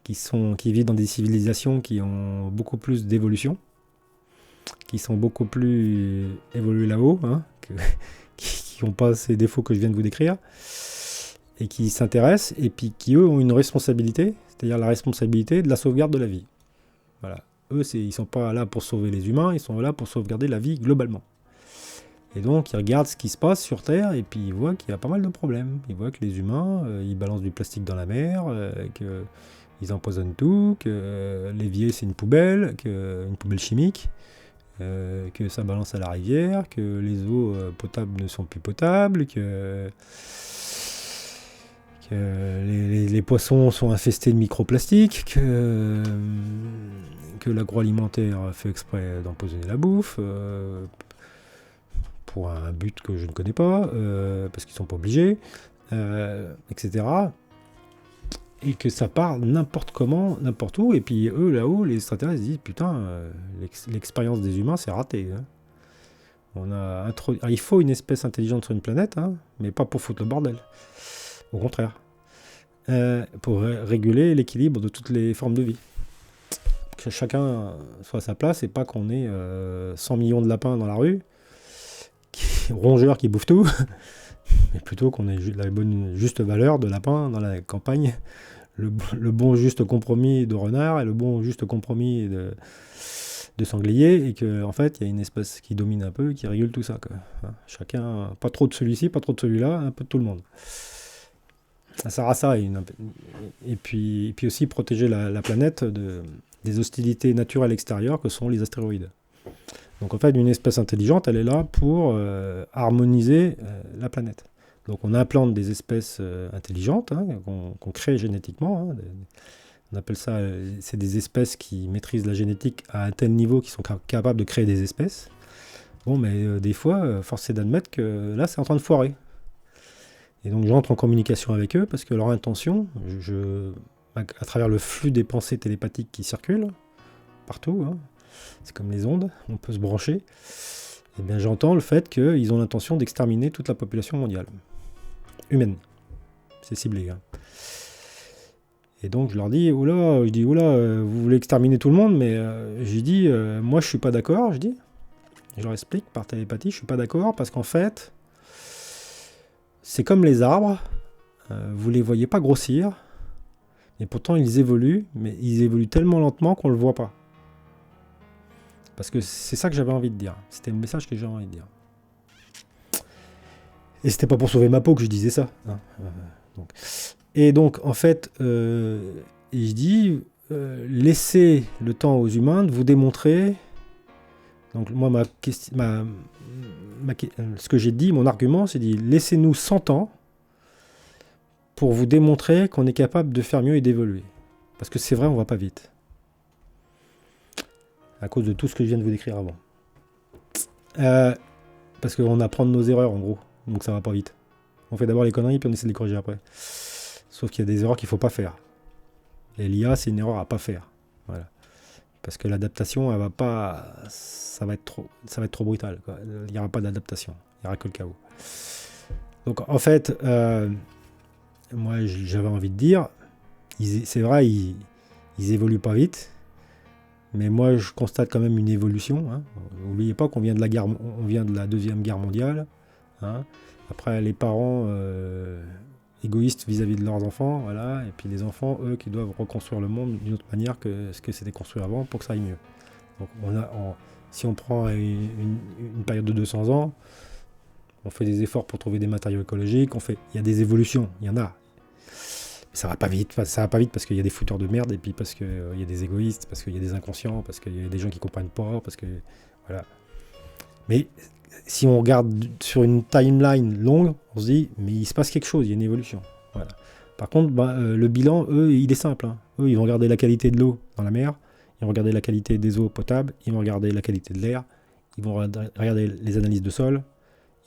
qui vivent dans des civilisations qui ont beaucoup plus d'évolution, qui sont beaucoup plus évoluées là-haut, qui n'ont pas ces défauts que je viens de vous décrire, et qui s'intéressent, et puis qui, eux, ont une responsabilité, c'est-à-dire la responsabilité de la sauvegarde de la vie. Voilà. Eux, ils ne sont pas là pour sauver les humains, ils sont là pour sauvegarder la vie globalement. Et donc, ils regardent ce qui se passe sur Terre, et puis ils voient qu'il y a pas mal de problèmes. Ils voient que les humains, ils balancent du plastique dans la mer, qu'ils empoisonnent tout, que l'évier, c'est une poubelle chimique, que ça balance à la rivière, que les eaux potables ne sont plus potables, que les poissons sont infestés de microplastiques, que l'agroalimentaire fait exprès d'empoisonner la bouffe, pour un but que je ne connais pas, parce qu'ils ne sont pas obligés, etc. Et que ça part n'importe comment, n'importe où, et puis eux, là-haut, les extraterrestres, ils disent « Putain, l'expérience des humains, c'est raté. » Alors, il faut une espèce intelligente sur une planète, hein, mais pas pour foutre le bordel. Au contraire. Pour réguler l'équilibre de toutes les formes de vie. Que chacun soit à sa place et pas qu'on ait 100 millions de lapins dans la rue, rongeurs qui bouffent tout, mais plutôt qu'on ait la bonne juste valeur de lapin dans la campagne, le bon juste compromis de renard et le bon juste compromis de sanglier, et qu'en fait il y a une espèce qui domine un peu, qui régule tout ça, quoi. Chacun, pas trop de celui-ci, pas trop de celui-là, un peu de tout le monde. Ça sert à ça, et puis aussi protéger la planète des hostilités naturelles extérieures que sont les astéroïdes. Donc en fait, une espèce intelligente, elle est là pour harmoniser la planète. Donc on implante des espèces intelligentes, hein, qu'on crée génétiquement. Hein, on appelle ça, c'est des espèces qui maîtrisent la génétique à un tel niveau qu'ils sont capables de créer des espèces. Bon, mais des fois, force est d'admettre que là, c'est en train de foirer. Et donc j'entre en communication avec eux parce que leur intention, à travers le flux des pensées télépathiques qui circulent partout, hein, c'est comme les ondes, on peut se brancher, et bien j'entends le fait qu'ils ont l'intention d'exterminer toute la population mondiale. Humaine. C'est ciblé. Hein. Et donc je leur dis, oula, vous voulez exterminer tout le monde, mais j'ai dit, moi je suis pas d'accord, je leur explique par télépathie, je suis pas d'accord parce qu'en fait, c'est comme les arbres, vous les voyez pas grossir, et pourtant ils évoluent, mais ils évoluent tellement lentement qu'on le voit pas. Parce que c'est ça que j'avais envie de dire. C'était le message que j'avais envie de dire. Et c'était pas pour sauver ma peau que je disais ça. Hein. Et donc, en fait, je dis, laissez le temps aux humains de vous démontrer. Donc, moi, ce que j'ai dit, mon argument, c'est dit, laissez-nous 100 ans pour vous démontrer qu'on est capable de faire mieux et d'évoluer. Parce que c'est vrai, on va pas vite. À cause de tout ce que je viens de vous décrire avant. Parce qu'on apprend de nos erreurs, en gros. Donc ça va pas vite. On fait d'abord les conneries, puis on essaie de les corriger après. Sauf qu'il y a des erreurs qu'il faut pas faire. Et l'IA, c'est une erreur à pas faire. Voilà. Parce que l'adaptation, elle va pas... Ça va être trop brutal, quoi. Il n'y aura pas d'adaptation. Il n'y aura que le chaos. Donc, en fait, moi, j'avais envie de dire, c'est vrai, ils évoluent pas vite. Mais moi, je constate quand même une évolution. Hein. N'oubliez pas qu'on vient de la Deuxième Guerre mondiale. Hein. Après, les parents égoïstes vis-à-vis de leurs enfants, voilà. Et puis les enfants, eux, qui doivent reconstruire le monde d'une autre manière que ce que c'était construit avant pour que ça aille mieux. Donc, si on prend une période de 200 ans, on fait des efforts pour trouver des matériaux écologiques. Il y a des évolutions, il y en a. Ça va pas vite parce qu'il y a des fouteurs de merde, et puis parce qu'il y a des égoïstes, parce qu'il y a des inconscients, parce qu'il y a des gens qui comprennent pas, parce que voilà. Mais si on regarde sur une timeline longue, on se dit mais il se passe quelque chose, il y a une évolution. Voilà. Par contre, le bilan, eux, il est simple. Hein. Eux, ils vont regarder la qualité de l'eau dans la mer, ils vont regarder la qualité des eaux potables, ils vont regarder la qualité de l'air, ils vont regarder les analyses de sol,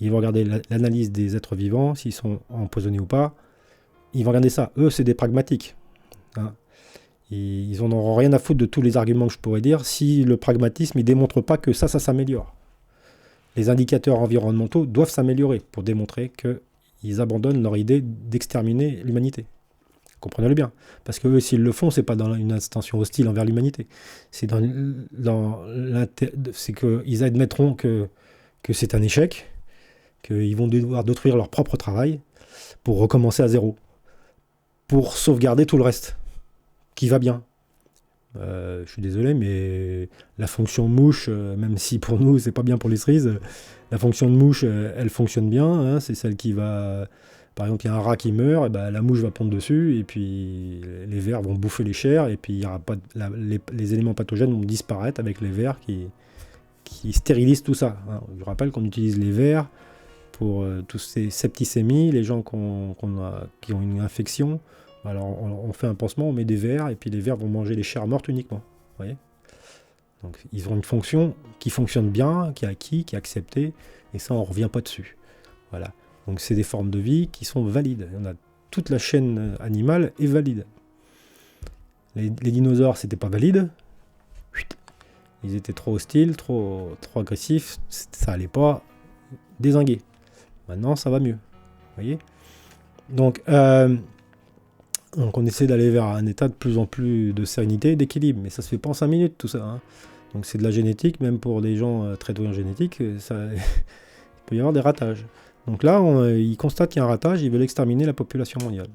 ils vont regarder l'analyse des êtres vivants, s'ils sont empoisonnés ou pas. Ils vont regarder ça. Eux, c'est des pragmatiques. Hein. Ils n'en auront rien à foutre de tous les arguments que je pourrais dire si le pragmatisme ne démontre pas que ça s'améliore. Les indicateurs environnementaux doivent s'améliorer pour démontrer qu'ils abandonnent leur idée d'exterminer l'humanité. Comprenez-le bien. Parce que eux, s'ils le font, c'est pas dans une intention hostile envers l'humanité. C'est c'est qu'ils admettront que c'est un échec, qu'ils vont devoir détruire leur propre travail pour recommencer à zéro. Pour sauvegarder tout le reste, qui va bien. Je suis désolé, mais la fonction mouche, même si pour nous, c'est pas bien pour les cerises, la fonction de mouche, elle fonctionne bien. Hein, c'est celle qui va... Par exemple, il y a un rat qui meurt, et ben, la mouche va pondre dessus, et puis les vers vont bouffer les chairs, et puis il y aura pas les éléments pathogènes vont disparaître avec les vers qui stérilisent tout ça. Hein. Je rappelle qu'on utilise les vers pour tous ces septicémies, les gens qui ont une infection. Alors on fait un pansement, on met des vers, et puis les vers vont manger les chairs mortes uniquement. Vous voyez ? Donc ils ont une fonction qui fonctionne bien, qui est acquis, qui est acceptée, et ça on ne revient pas dessus. Voilà. Donc c'est des formes de vie qui sont valides. Toute la chaîne animale est valide. Les dinosaures, c'était pas valide. Ils étaient trop hostiles, trop agressifs, ça allait pas dézinguer. Maintenant, ça va mieux. Vous voyez ? Donc on essaie d'aller vers un état de plus en plus de sérénité et d'équilibre, mais ça se fait pas en 5 minutes tout ça. Hein. Donc c'est de la génétique, même pour des gens très doués en génétique, ça, il peut y avoir des ratages. Donc là, ils constatent qu'il y a un ratage, ils veulent exterminer la population mondiale.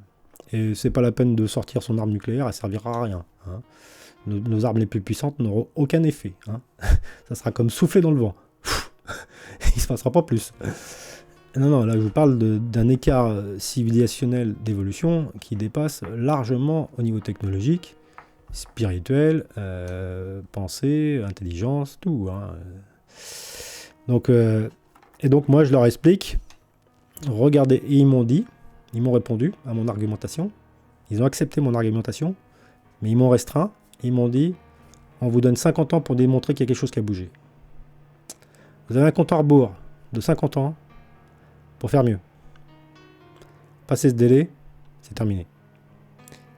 Et c'est pas la peine de sortir son arme nucléaire, elle servira à rien. Hein. Nos armes les plus puissantes n'auront aucun effet. Hein. Ça sera comme souffler dans le vent. Il se passera pas plus. Non, là je vous parle d'un écart civilisationnel d'évolution qui dépasse largement au niveau technologique, spirituel, pensée, intelligence, tout. Hein. Donc moi je leur explique, regardez, et ils m'ont répondu à mon argumentation, ils ont accepté mon argumentation, mais ils m'ont restreint, ils m'ont dit, on vous donne 50 ans pour démontrer qu'il y a quelque chose qui a bougé. Vous avez un compte à rebours de 50 ans, pour faire mieux. Passer ce délai, c'est terminé.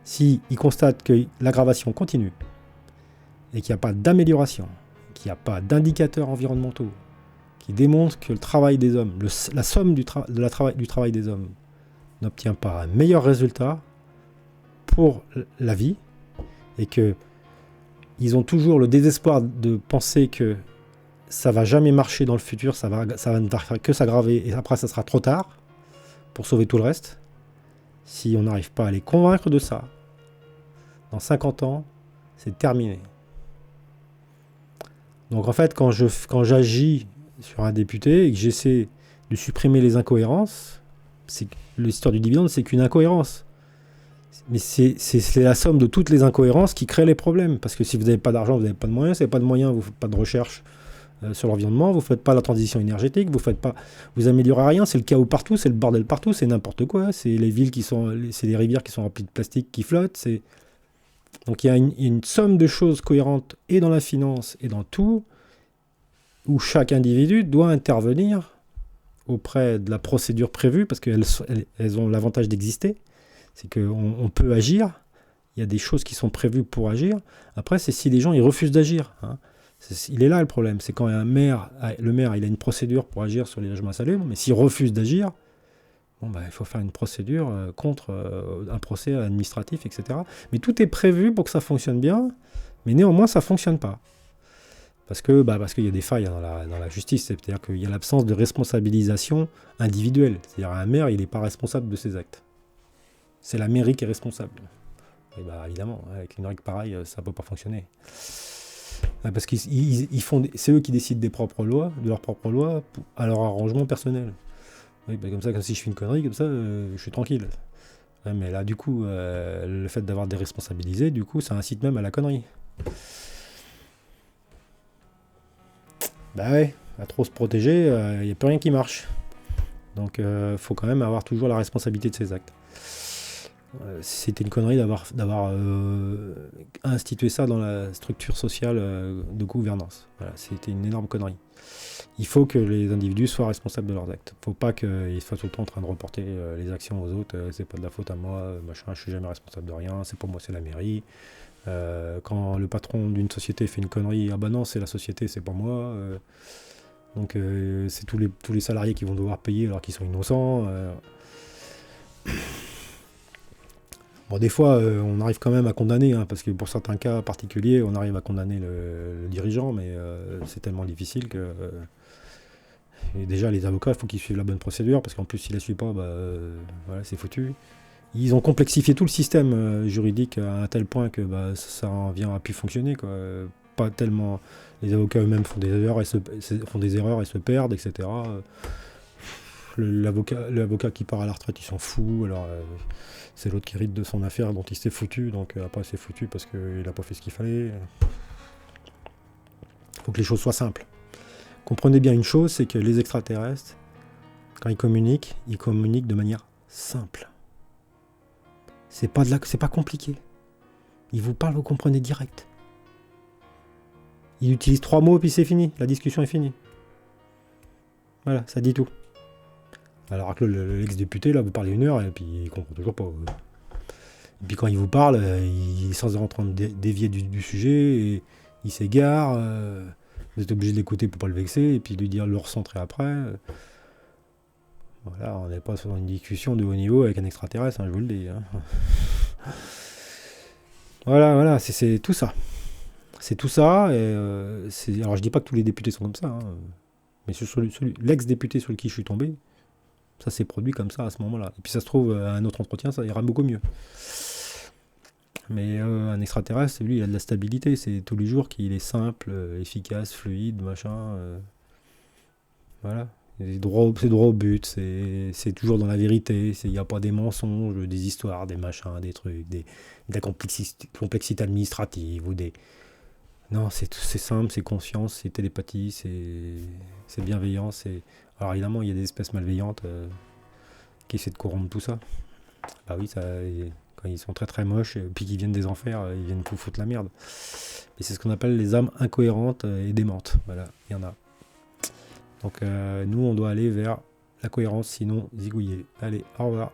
Si ils constatent que l'aggravation continue et qu'il n'y a pas d'amélioration, qu'il n'y a pas d'indicateurs environnementaux qui démontrent que le travail des hommes, la somme du travail des hommes n'obtient pas un meilleur résultat pour la vie et que ils ont toujours le désespoir de penser que ça va jamais marcher dans le futur, ça va ne faire que s'aggraver et après ça sera trop tard pour sauver tout le reste. Si on n'arrive pas à les convaincre de ça, dans 50 ans, c'est terminé. Donc en fait, quand j'agis sur un député et que j'essaie de supprimer les incohérences, l'histoire du dividende, c'est qu'une incohérence. Mais c'est la somme de toutes les incohérences qui créent les problèmes. Parce que si vous n'avez pas d'argent, vous n'avez pas de moyens. Si vous n'avez pas de moyens, vous ne faites pas de recherche sur l'environnement, vous ne faites pas la transition énergétique, vous améliorez rien, c'est le chaos partout, c'est le bordel partout, c'est n'importe quoi, c'est les villes c'est les rivières qui sont remplies de plastique qui flottent, donc il y a une somme de choses cohérentes et dans la finance et dans tout, où chaque individu doit intervenir auprès de la procédure prévue, parce qu'elles ont l'avantage d'exister, c'est qu'on peut agir, il y a des choses qui sont prévues pour agir, après c'est si les gens ils refusent d'agir, hein. Il est là le problème, c'est quand le maire il a une procédure pour agir sur les logements insalubres, mais s'il refuse d'agir, il faut faire une procédure contre un procès administratif, etc. Mais tout est prévu pour que ça fonctionne bien, mais néanmoins ça ne fonctionne pas. Parce qu'il y a des failles dans la justice, c'est-à-dire qu'il y a l'absence de responsabilisation individuelle. C'est-à-dire un maire, il n'est pas responsable de ses actes. C'est la mairie qui est responsable. Et évidemment, avec une règle pareille, ça ne peut pas fonctionner. Parce que c'est eux qui décident de leurs propres lois, à leur arrangement personnel. Oui, comme ça, si je fais une connerie, comme ça, je suis tranquille. Ouais, mais là, du coup, le fait d'avoir déresponsabilisé, du coup, ça incite même à la connerie. À trop se protéger, il n'y a plus rien qui marche. Donc, faut quand même avoir toujours la responsabilité de ses actes. C'était une connerie d'avoir institué ça dans la structure sociale de gouvernance. Voilà, c'était une énorme connerie. Il faut que les individus soient responsables de leurs actes. Il ne faut pas qu'ils soient tout le temps en train de reporter les actions aux autres. C'est pas de la faute à moi, machin, je suis jamais responsable de rien, c'est pas moi, c'est la mairie. Quand le patron d'une société fait une connerie, non, c'est la société, c'est pas moi. Donc c'est tous les salariés qui vont devoir payer alors qu'ils sont innocents. Bon, des fois, on arrive quand même à condamner, parce que pour certains cas particuliers, on arrive à condamner le dirigeant, mais c'est tellement difficile que... et déjà, les avocats, il faut qu'ils suivent la bonne procédure, parce qu'en plus, s'ils ne la suivent pas, voilà, c'est foutu. Ils ont complexifié tout le système juridique à un tel point que ça en vient à plus fonctionner, quoi. Pas tellement... Les avocats eux-mêmes font des erreurs et se perdent, etc. L'avocat qui part à la retraite, il s'en fout, alors... c'est l'autre qui hérite de son affaire dont il s'est foutu, donc après c'est foutu parce qu'il n'a pas fait ce qu'il fallait. Il faut que les choses soient simples. Comprenez bien une chose, c'est que les extraterrestres, quand ils communiquent de manière simple. C'est pas compliqué. Ils vous parlent, vous comprenez direct. Ils utilisent 3 mots et puis c'est fini, la discussion est finie. Voilà, ça dit tout. Alors que l'ex-député, là, vous parlez 1 heure et puis il comprend toujours pas. Et puis quand il vous parle, il est sans en train de dévier du sujet et il s'égare, vous êtes obligé de l'écouter pour pas le vexer, et puis lui dire le recentrer après. Voilà, on n'est pas dans une discussion de haut niveau avec un extraterrestre, hein, je vous le dis. Hein. Voilà, c'est tout ça. C'est tout ça, et alors je dis pas que tous les députés sont comme ça, hein, mais l'ex-député sur lequel je suis tombé, ça s'est produit comme ça à ce moment-là. Et puis ça se trouve, à un autre entretien, ça ira beaucoup mieux. Mais un extraterrestre, lui, il a de la stabilité, c'est tous les jours qu'il est simple, efficace, fluide, machin. Voilà. C'est droit au but, c'est toujours dans la vérité, il n'y a pas des mensonges, des histoires, des machins, des trucs, de la complexité administrative ou des... Non, c'est simple, c'est conscience, c'est télépathie, c'est bienveillant. Alors évidemment, il y a des espèces malveillantes qui essaient de corrompre tout ça. Bah oui, quand ils sont très très moches, et puis qu'ils viennent des enfers, ils viennent pour foutre la merde. Et c'est ce qu'on appelle les âmes incohérentes et démentes. Voilà, il y en a. Donc nous, on doit aller vers la cohérence, sinon zigouiller. Allez, au revoir.